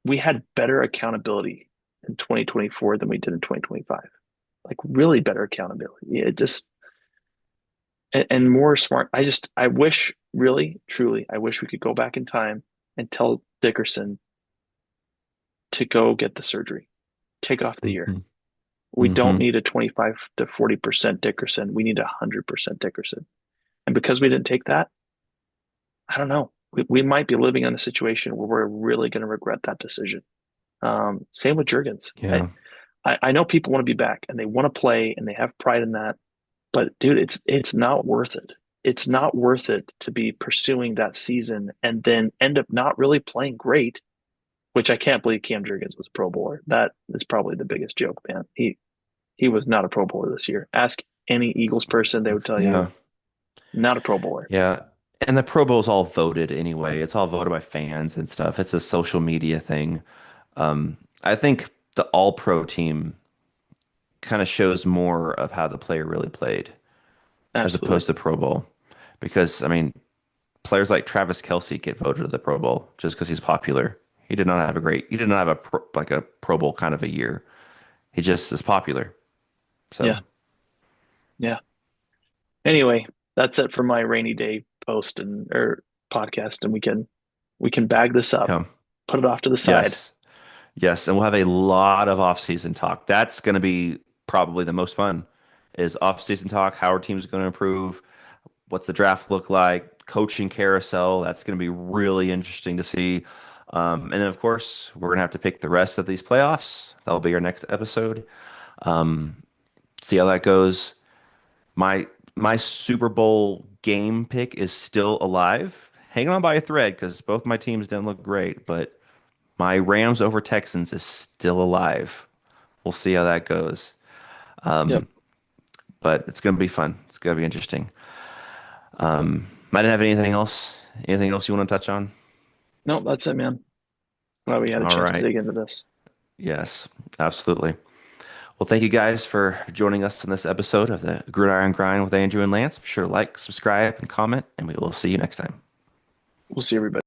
we had better accountability in 2024 than we did in 2025. Like really better accountability. It just and more smart. I wish really truly I wish we could go back in time and tell Dickerson to go get the surgery, take off the year. Hmm. We don't Hmm. need a 25 to 40% Dickerson. We need 100% Dickerson. And because we didn't take that, I don't know. We might be living in a situation where we're really going to regret that decision. Same with Jurgens. Yeah. I know people want to be back and they want to play and they have pride in that. But dude, it's not worth it. It's not worth it to be pursuing that season and then end up not really playing great, which I can't believe Cam Jurgens was a Pro Bowler. That is probably the biggest joke, man. He was not a Pro Bowler this year. Ask any Eagles person, they would tell you Yeah. not a Pro Bowler. Yeah. And the Pro Bowl is all voted anyway. It's all voted by fans and stuff. It's a social media thing. I think the All Pro team kind of shows more of how the player really played as Absolutely. opposed to Pro Bowl. Because, I mean, players like Travis Kelce get voted to the Pro Bowl just because he's popular. He did not have like a Pro Bowl kind of a year. He just is popular. So, Yeah. Yeah. Anyway, that's it for my rainy day post and or podcast, and we can bag this up, yeah. put it off to the side. Yes. Yes, and we'll have a lot of off-season talk. That's going to be probably the most fun is off-season talk. How are teams going to improve? What's the draft look like? Coaching carousel. That's going to be really interesting to see. And then, of course, we're going to have to pick the rest of these playoffs. That'll be our next episode. See how that goes. My Super Bowl game pick is still alive. Hang on by a thread because both my teams didn't look great, but my Rams over Texans is still alive. We'll see how that goes. Yep. But it's going to be fun. It's going to be interesting. I didn't have anything else. Anything else you want to touch on? No, that's it, man. Glad we had a All chance to right. dig into this. Yes, absolutely. Well, thank you guys for joining us in this episode of the Gridiron Grind with Andrew and Lance. Be sure to like, subscribe, and comment, and we will see you next time. We'll see everybody.